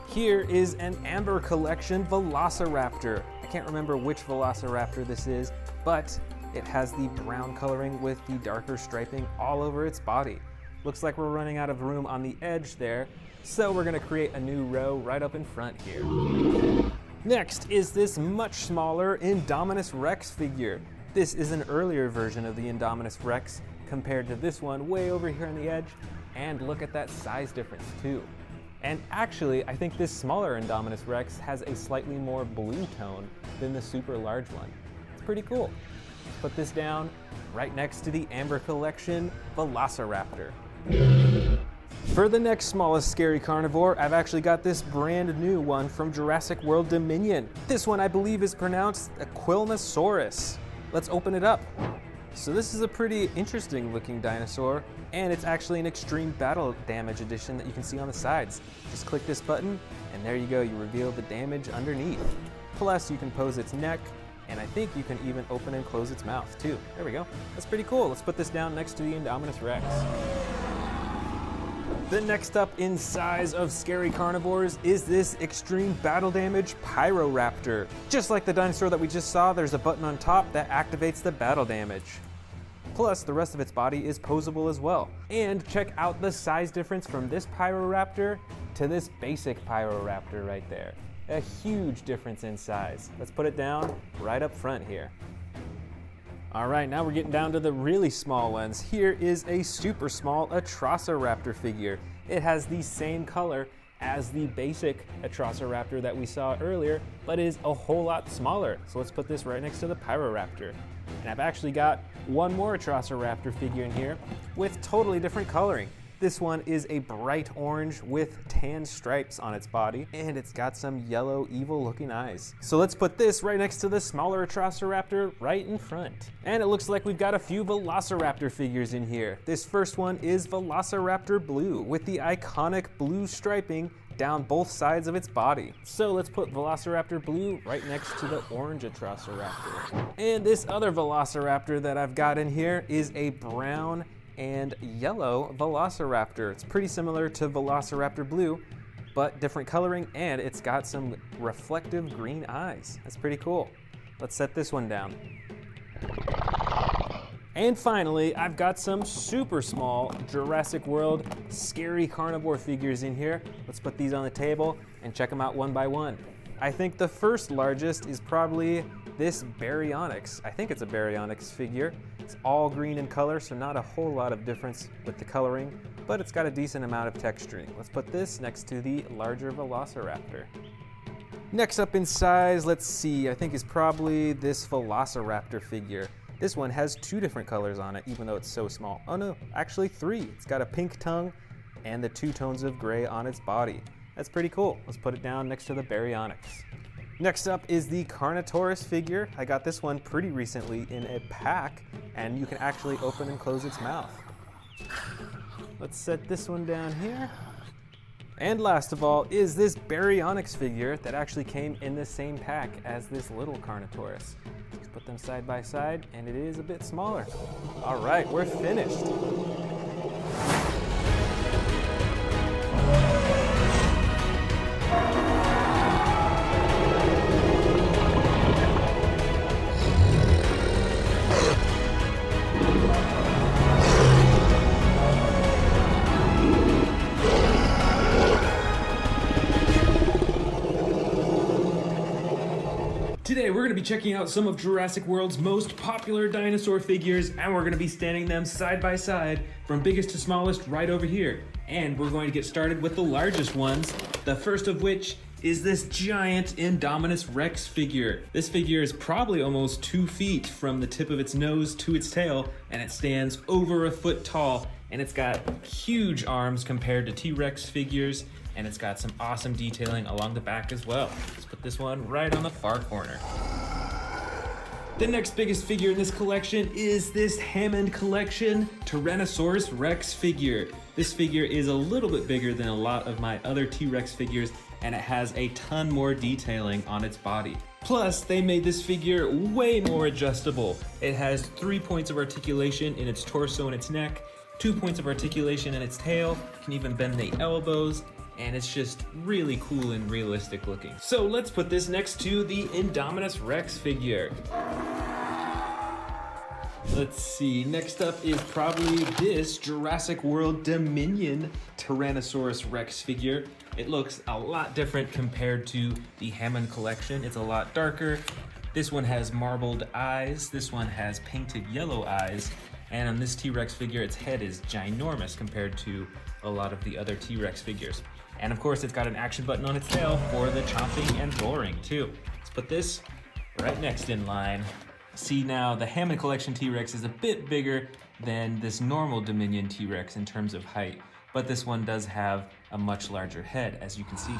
Here is an Amber Collection Velociraptor. I can't remember which Velociraptor this is, but it has the brown coloring with the darker striping all over its body. Looks like we're running out of room on the edge there, so we're gonna create a new row right up in front here. Next is this much smaller Indominus Rex figure. This is an earlier version of the Indominus Rex compared to this one way over here on the edge, and look at that size difference too. And actually, I think this smaller Indominus Rex has a slightly more blue tone than the super large one. It's pretty cool. Let's put this down right next to the Amber Collection Velociraptor. For the next smallest scary carnivore, I've actually got this brand new one from Jurassic World Dominion. This one I believe is pronounced Aquilops. Let's open it up. So this is a pretty interesting looking dinosaur, and it's actually an extreme battle damage edition that you can see on the sides. Just click this button, and there you go, you reveal the damage underneath. Plus, you can pose its neck, and I think you can even open and close its mouth too. There we go. That's pretty cool. Let's put this down next to the Indominus Rex. The next up in size of scary carnivores is this extreme battle damage Pyroraptor. Just like the dinosaur that we just saw, there's a button on top that activates the battle damage. Plus, the rest of its body is posable as well. And check out the size difference from this Pyroraptor to this basic Pyroraptor right there. A huge difference in size. Let's put it down right up front here. All right, now we're getting down to the really small ones. Here is a super small Utahraptor figure. It has the same color as the basic Utahraptor that we saw earlier, but is a whole lot smaller. So let's put this right next to the Pyroraptor. And I've actually got one more Utahraptor figure in here with totally different coloring. This one is a bright orange with tan stripes on its body, and it's got some yellow, evil-looking eyes. So let's put this right next to the smaller Utahraptor right in front. And it looks like we've got a few Velociraptor figures in here. This first one is Velociraptor Blue with the iconic blue striping down both sides of its body. So let's put Velociraptor Blue right next to the orange Utahraptor. And this other Velociraptor that I've got in here is a brown and yellow Velociraptor. It's pretty similar to Velociraptor Blue, but different coloring, and it's got some reflective green eyes. That's pretty cool. Let's set this one down. And finally, I've got some super small Jurassic World scary carnivore figures in here. Let's put these on the table and check them out one by one. I think the first largest is probably this Baryonyx. I think it's a Baryonyx figure. It's all green in color, so not a whole lot of difference with the coloring, but it's got a decent amount of texturing. Let's put this next to the larger Velociraptor. Next up in size, let's see, I think is probably this Velociraptor figure. This one has two different colors on it, even though it's so small. Oh no, actually three. It's got a pink tongue and the two tones of gray on its body. That's pretty cool. Let's put it down next to the Baryonyx. Next up is the Carnotaurus figure. I got this one pretty recently in a pack, and you can actually open and close its mouth. Let's set this one down here. And last of all is this Baryonyx figure that actually came in the same pack as this little Carnotaurus. Let's put them side by side, and it is a bit smaller. All right, we're finished. Today we're going to be checking out some of Jurassic World's most popular dinosaur figures, and we're going to be standing them side by side from biggest to smallest right over here. And we're going to get started with the largest ones, the first of which is this giant Indominus Rex figure. This figure is probably almost 2 feet from the tip of its nose to its tail, and it stands over a foot tall, and it's got huge arms compared to T.rex figures, and it's got some awesome detailing along the back as well. Let's put this one right on the far corner. The next biggest figure in this collection is this Hammond Collection Tyrannosaurus Rex figure. This figure is a little bit bigger than a lot of my other T-Rex figures, and it has a ton more detailing on its body. Plus, they made this figure way more adjustable. It has 3 points of articulation in its torso and its neck, 2 points of articulation in its tail, can even bend the elbows, and it's just really cool and realistic looking. So let's put this next to the Indominus Rex figure. Let's see, next up is probably this Jurassic World Dominion Tyrannosaurus Rex figure. It looks a lot different compared to the Hammond Collection. It's a lot darker. This one has marbled eyes. This one has painted yellow eyes. And on this T-Rex figure, its head is ginormous compared to a lot of the other T-Rex figures. And of course, it's got an action button on its tail for the chomping and roaring too. Let's put this right next in line. See now, the Hammond Collection T-Rex is a bit bigger than this normal Dominion T-Rex in terms of height, but this one does have a much larger head, as you can see.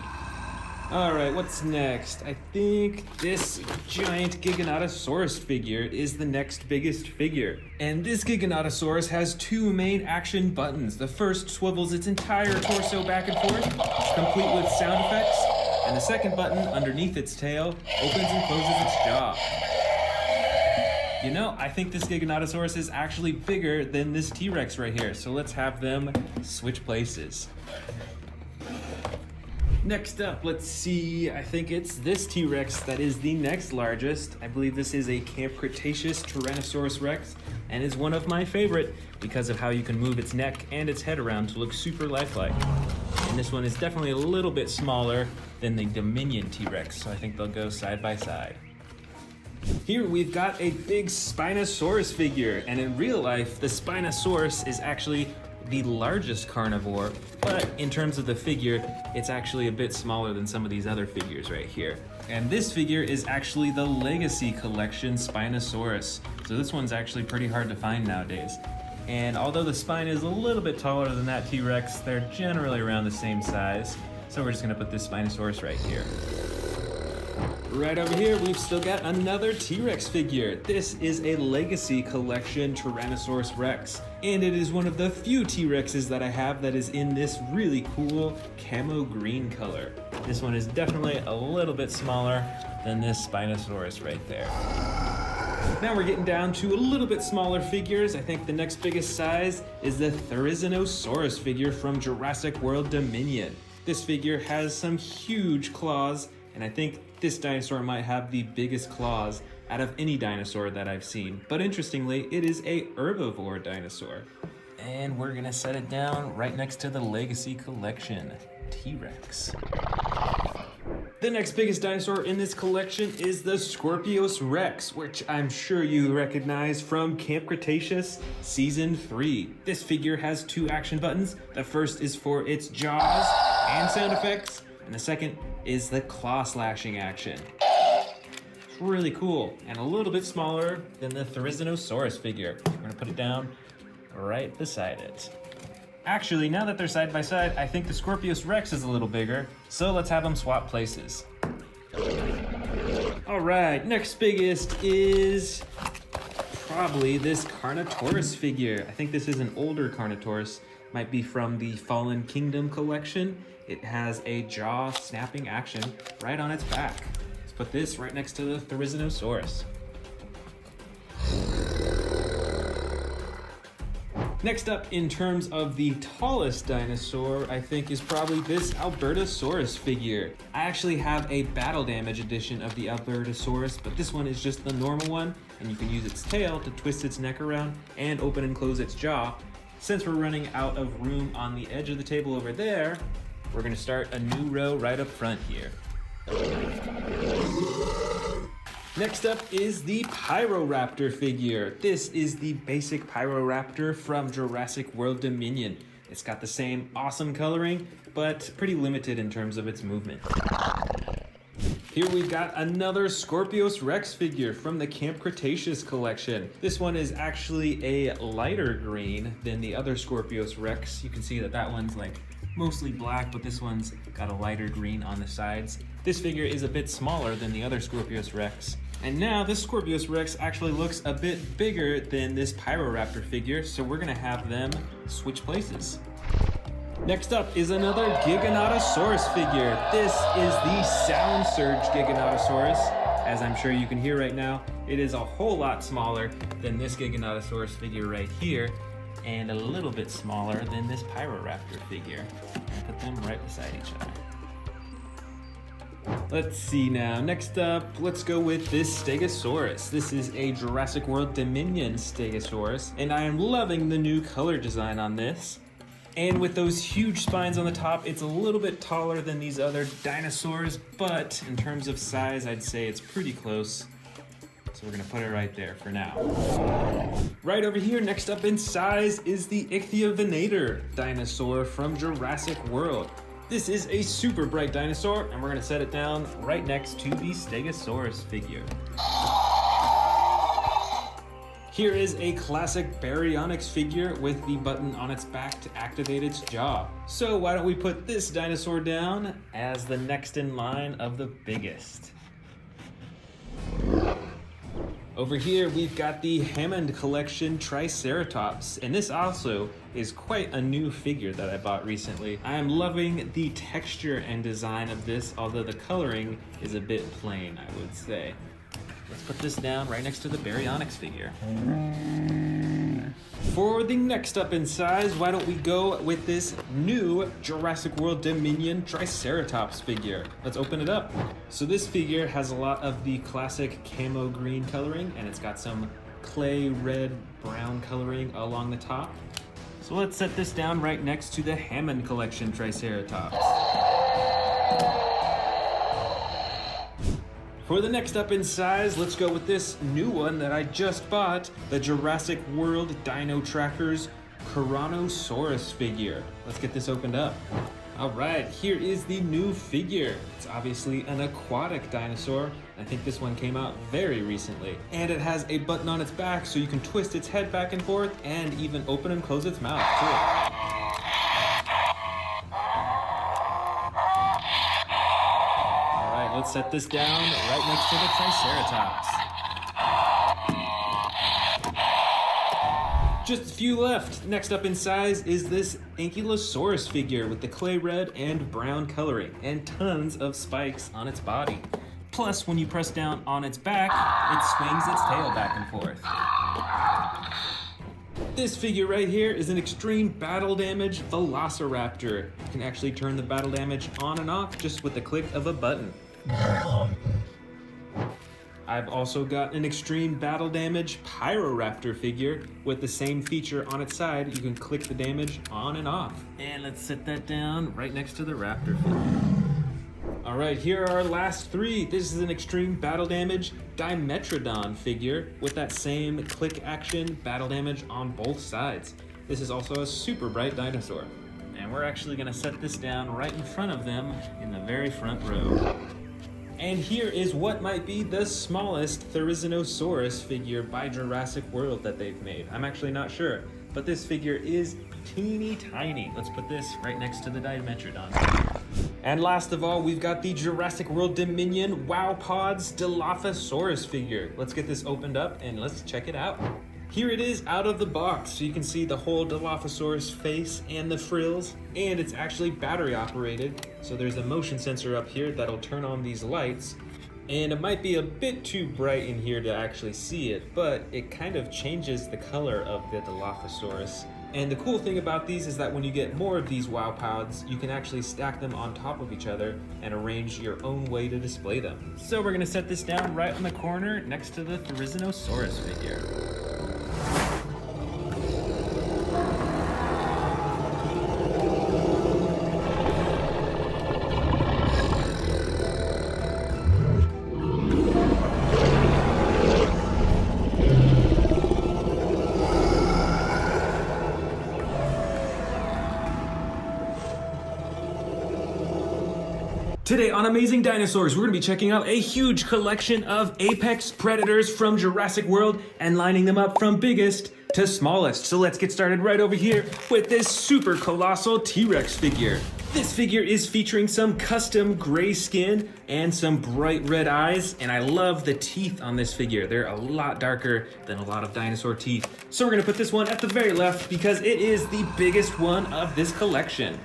All right, what's next? I think this giant Giganotosaurus figure is the next biggest figure. And this Giganotosaurus has 2 main action buttons. The first swivels its entire torso back and forth, complete with sound effects. And the second button, underneath its tail, opens and closes its jaw. You know, I think this Giganotosaurus is actually bigger than this T-Rex right here. So let's have them switch places. Next up, let's see, I think it's this T-Rex that is the next largest. I believe this is a Camp Cretaceous Tyrannosaurus Rex, and is one of my favorite because of how you can move its neck and its head around to look super lifelike. And this one is definitely a little bit smaller than the Dominion T-Rex, so I think they'll go side by side. Here we've got a big Spinosaurus figure, and in real life, the Spinosaurus is actually the largest carnivore, but in terms of the figure, it's actually a bit smaller than some of these other figures right here. And this figure is actually the Legacy Collection Spinosaurus. So this one's actually pretty hard to find nowadays. And although the spine is a little bit taller than that T-Rex, they're generally around the same size. So we're just gonna put this Spinosaurus right here. Right over here, we've still got another T-Rex figure. This is a Legacy Collection Tyrannosaurus Rex, and it is one of the few T-Rexes that I have that is in this really cool camo green color. This one is definitely a little bit smaller than this Spinosaurus right there. Now we're getting down to a little bit smaller figures. I think the next biggest size is the Thrasher figure from Jurassic World Dominion. This figure has some huge claws, and I think this dinosaur might have the biggest claws out of any dinosaur that I've seen. But interestingly, it is a herbivore dinosaur. And we're gonna set it down right next to the Legacy Collection T-Rex. The next biggest dinosaur in this collection is the Spinosaurus Rex, which I'm sure you recognize from Camp Cretaceous Season 3. This figure has 2 action buttons. The first is for its jaws and sound effects, and the second is the claw slashing action. It's really cool, and a little bit smaller than the Thrasher figure. We're gonna put it down right beside it. Actually, now that they're side by side, I think the Spinosaurus Rex is a little bigger, so let's have them swap places. All right, next biggest is probably this Carnotaurus figure. I think this is an older Carnotaurus, might be from the Fallen Kingdom collection. It has a jaw snapping action right on its back. Let's put this right next to the Thrasher. Next up, in terms of the tallest dinosaur, I think is probably this Albertosaurus figure. I actually have a battle damage edition of the Albertosaurus, but this one is just the normal one, and you can use its tail to twist its neck around and open and close its jaw. Since we're running out of room on the edge of the table over there, we're gonna start a new row right up front here. Next up is the Pyroraptor figure. This is the basic Pyroraptor from Jurassic World Dominion. It's got the same awesome coloring, but pretty limited in terms of its movement. Here we've got another Scorpios Rex figure from the Camp Cretaceous collection. This one is actually a lighter green than the other Scorpios Rex. You can see that that one's like mostly black, but this one's got a lighter green on the sides. This figure is a bit smaller than the other Scorpios Rex. And now this Scorpios Rex actually looks a bit bigger than this Pyroraptor figure, so we're gonna have them switch places. Next up is another Giganotosaurus figure. This is the Sound Surge Giganotosaurus. As I'm sure you can hear right now, it is a whole lot smaller than this Giganotosaurus figure right here, and a little bit smaller than this Pyroraptor figure. I'll put them right beside each other. Let's see now. Next up, let's go with this Stegosaurus. This is a Jurassic World Dominion Stegosaurus, and I am loving the new color design on this. And with those huge spines on the top, it's a little bit taller than these other dinosaurs, but in terms of size, I'd say it's pretty close. So we're gonna put it right there for now. Right over here, next up in size, is the Ichthyovenator dinosaur from Jurassic World. This is a super bright dinosaur, and we're gonna set it down right next to the Stegosaurus figure. Here is a classic Baryonyx figure with the button on its back to activate its jaw. So why don't we put this dinosaur down as the next in line of the biggest. Over here, we've got the Hammond Collection Triceratops, and this also is quite a new figure that I bought recently. I am loving the texture and design of this, although the coloring is a bit plain, I would say. Let's put this down right next to the Baryonyx figure. For the next up in size, why don't we go with this new Jurassic World Dominion Triceratops figure. Let's open it up. So this figure has a lot of the classic camo green coloring, and it's got some clay red brown coloring along the top. So let's set this down right next to the Hammond Collection Triceratops. For the next up in size, let's go with this new one that I just bought, the Jurassic World Dino Trackers Tyrannosaurus figure. Let's get this opened up. All right, here is the new figure. It's obviously an aquatic dinosaur. I think this one came out very recently. And it has a button on its back so you can twist its head back and forth and even open and close its mouth too. Let's set this down right next to the Triceratops. Just a few left. Next up in size is this Ankylosaurus figure with the clay red and brown coloring and tons of spikes on its body. Plus, when you press down on its back, it swings its tail back and forth. This figure right here is an extreme battle damage Velociraptor. You can actually turn the battle damage on and off just with the click of a button. I've also got an extreme battle damage Pyroraptor figure with the same feature on its side. You can click the damage on and off. And let's set that down right next to the Raptor figure. All right, here are our last three. This is an extreme battle damage Dimetrodon figure with that same click action battle damage on both sides. This is also a super bright dinosaur. And we're actually gonna set this down right in front of them in the very front row. And here is what might be the smallest Thrasher figure by Jurassic World that they've made. I'm actually not sure, but this figure is teeny tiny. Let's put this right next to the Dimetrodon. And last of all, we've got the Jurassic World Dominion Wow Pods Dilophosaurus figure. Let's get this opened up and let's check it out. Here it is out of the box, so you can see the whole Dilophosaurus face and the frills, and it's actually battery operated, so there's a motion sensor up here that'll turn on these lights, and it might be a bit too bright in here to actually see it, but it kind of changes the color of the Dilophosaurus. And the cool thing about these is that when you get more of these Wow Pods, you can actually stack them on top of each other and arrange your own way to display them. So we're gonna set this down right on the corner next to the Thrasher figure. Today on Amazing Dinosaurs, we're going to be checking out a huge collection of apex predators from Jurassic World and lining them up from biggest to smallest. So let's get started right over here with this super colossal T.rex figure. This figure is featuring some custom gray skin and some bright red eyes, and I love the teeth on this figure. They're a lot darker than a lot of dinosaur teeth. So we're going to put this one at the very left because it is the biggest one of this collection.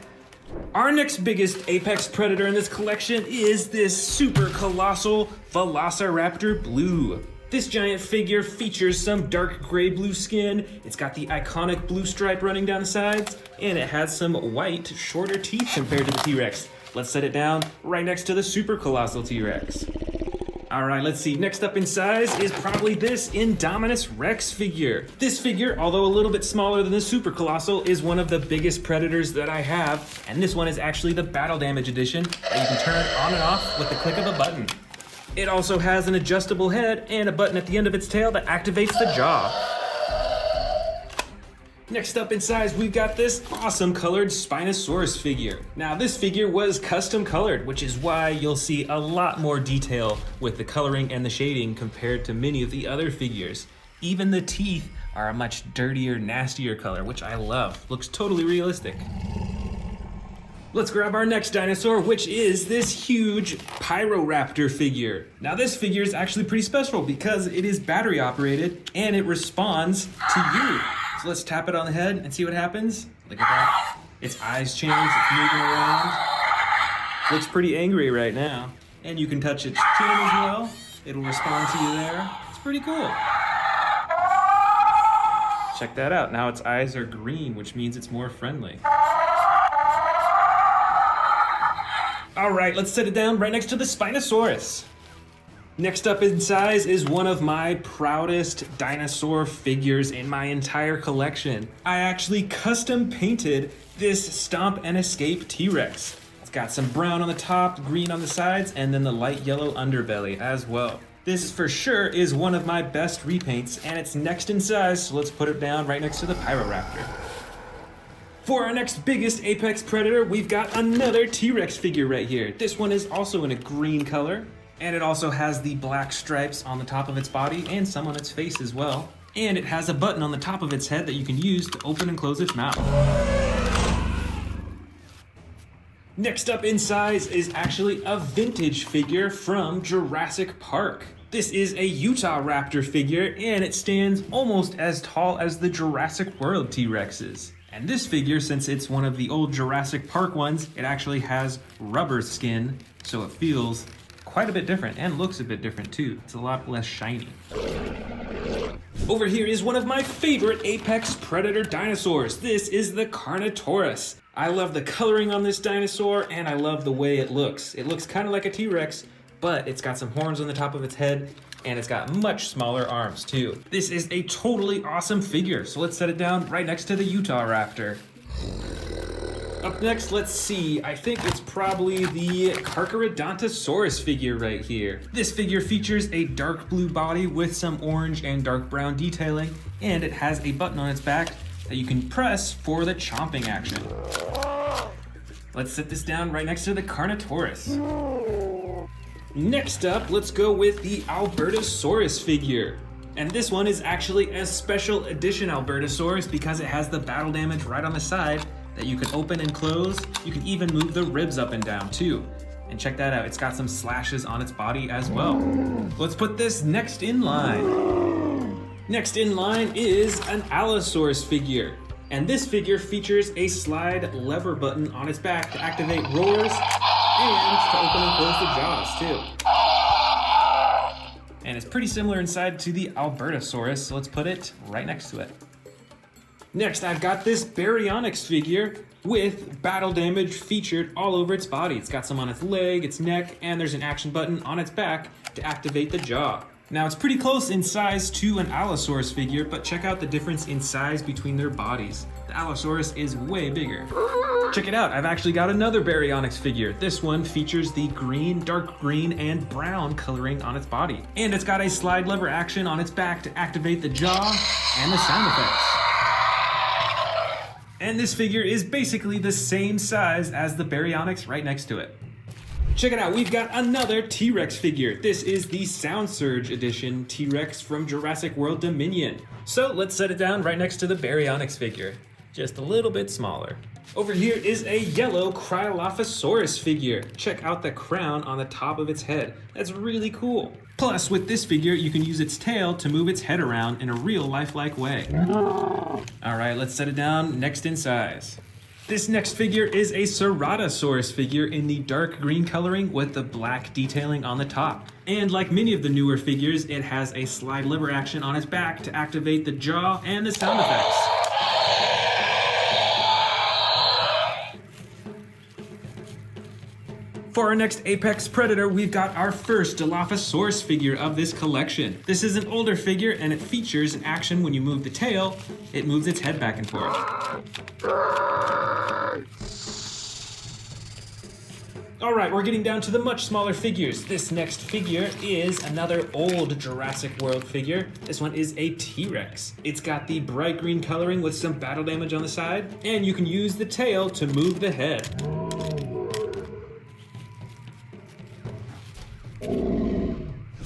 Our next biggest apex predator in this collection is this super colossal Velociraptor Blue. This giant figure features some dark gray blue skin, it's got the iconic blue stripe running down the sides, and it has some white, shorter teeth compared to the T-Rex. Let's set it down right next to the super colossal T-Rex. Alright, let's see. Next up in size is probably this Indominus Rex figure. This figure, although a little bit smaller than the Super Colossal, is one of the biggest predators that I have, and this one is actually the Battle Damage edition that you can turn on and off with the click of a button. It also has an adjustable head and a button at the end of its tail that activates the jaw. Next up in size, we've got this awesome colored Spinosaurus figure. Now this figure was custom colored, which is why you'll see a lot more detail with the coloring and the shading compared to many of the other figures. Even the teeth are a much dirtier, nastier color, which I love. Looks totally realistic. Let's grab our next dinosaur, which is this huge Pyroraptor figure. Now this figure is actually pretty special because it is battery operated and it responds to you. So let's tap it on the head and see what happens. Look at that. Its eyes change, it's moving around. Looks pretty angry right now. And you can touch its chin as well. It'll respond to you there. It's pretty cool. Check that out. Now its eyes are green, which means it's more friendly. All right, let's set it down right next to the Spinosaurus. Next up in size is one of my proudest dinosaur figures in my entire collection. I actually custom painted this Stomp and Escape T-Rex. It's got some brown on the top, green on the sides, and then the light yellow underbelly as well. This for sure is one of my best repaints, and it's next in size, so let's put it down right next to the Pyroraptor. For our next biggest apex predator, we've got another T-Rex figure right here. This one is also in a green color, and it also has the black stripes on the top of its body and some on its face as well. And it has a button on the top of its head that you can use to open and close its mouth. Next up in size is actually a vintage figure from Jurassic Park. This is a Utahraptor figure, and it stands almost as tall as the Jurassic World T-Rexes. And this figure, since it's one of the old Jurassic Park ones, it actually has rubber skin, so it feels quite a bit different and looks a bit different too. It's a lot less shiny. Over here is one of my favorite apex predator dinosaurs. This is the Carnotaurus. I love the coloring on this dinosaur and I love the way it looks. It looks kind of like a T-Rex, but it's got some horns on the top of its head and it's got much smaller arms too. This is a totally awesome figure, so let's set it down right next to the Utahraptor. Up next, let's see, I think it's probably the Carcharodontosaurus figure right here. This figure features a dark blue body with some orange and dark brown detailing, and it has a button on its back that you can press for the chomping action. Let's set this down right next to the Carnotaurus. Next up, let's go with the Albertosaurus figure. And this one is actually a special edition Albertosaurus because it has the battle damage right on the side that you can open and close. You can even move the ribs up and down too. And check that out, it's got some slashes on its body as well. Let's put this next in line. Next in line is an Allosaurus figure. And this figure features a slide lever button on its back to activate roars and to open and close the jaws too. And it's pretty similar inside to the Albertosaurus, so let's put it right next to it. Next, I've got this Baryonyx figure with battle damage featured all over its body. It's got some on its leg, its neck, and there's an action button on its back to activate the jaw. Now, it's pretty close in size to an Allosaurus figure, but check out the difference in size between their bodies. The Allosaurus is way bigger. Check it out, I've actually got another Baryonyx figure. This one features the green, dark green, and brown coloring on its body. And it's got a slide lever action on its back to activate the jaw and the sound effects. And this figure is basically the same size as the Baryonyx right next to it. Check it out, we've got another T-Rex figure. This is the Sound Surge Edition T-Rex from Jurassic World Dominion. So let's set it down right next to the Baryonyx figure, just a little bit smaller. Over here is a yellow Cryolophosaurus figure. Check out the crown on the top of its head. That's really cool. Plus, with this figure, you can use its tail to move its head around in a real lifelike way. All right, let's set it down next in size. This next figure is a Ceratosaurus figure in the dark green coloring with the black detailing on the top. And like many of the newer figures, it has a slide lever action on its back to activate the jaw and the sound effects. For our next apex predator, we've got our first Dilophosaurus figure of this collection. This is an older figure and it features an action when you move the tail, it moves its head back and forth. All right, we're getting down to the much smaller figures. This next figure is another old Jurassic World figure. This one is a T-Rex. It's got the bright green coloring with some battle damage on the side, and you can use the tail to move the head.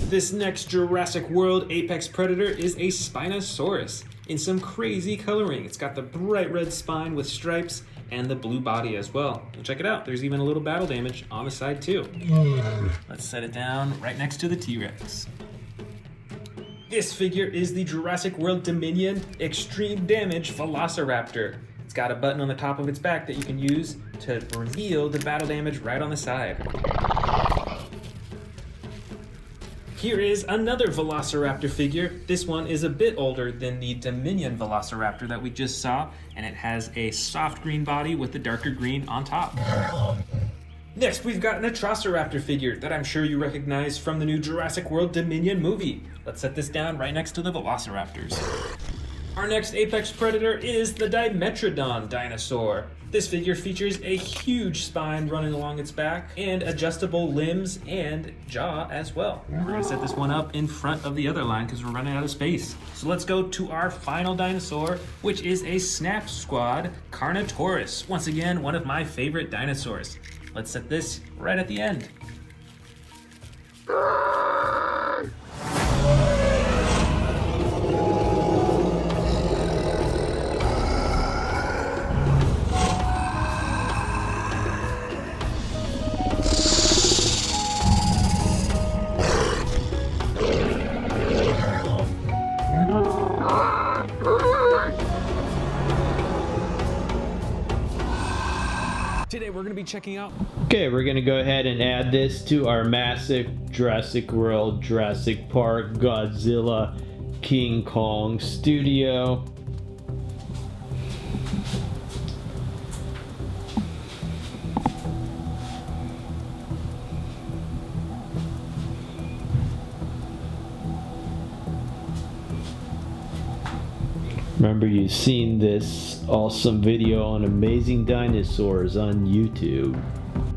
This next Jurassic World Apex Predator is a Spinosaurus in some crazy coloring. It's got the bright red spine with stripes and the blue body as well. Check it out, there's even a little battle damage on the side too. Let's set it down right next to the T-Rex. This figure is the Jurassic World Dominion Extreme Damage Velociraptor. It's got a button on the top of its back that you can use to reveal the battle damage right on the side. Here is another Velociraptor figure. This one is a bit older than the Dominion Velociraptor that we just saw, and it has a soft green body with the darker green on top. Next, we've got an Utahraptor figure that I'm sure you recognize from the new Jurassic World Dominion movie. Let's set this down right next to the Velociraptors. Our next apex predator is the Dimetrodon dinosaur. This figure features a huge spine running along its back and adjustable limbs and jaw as well. We're gonna set this one up in front of the other line because we're running out of space. So let's go to our final dinosaur, which is a Snap Squad Carnotaurus. Once again, one of my favorite dinosaurs. Let's set this right at the end. Today we're going to be checking out... Okay, we're gonna go ahead and add this to our massive Jurassic World, Jurassic Park, Godzilla, King Kong studio. Remember, you've seen this awesome video on amazing dinosaurs on YouTube.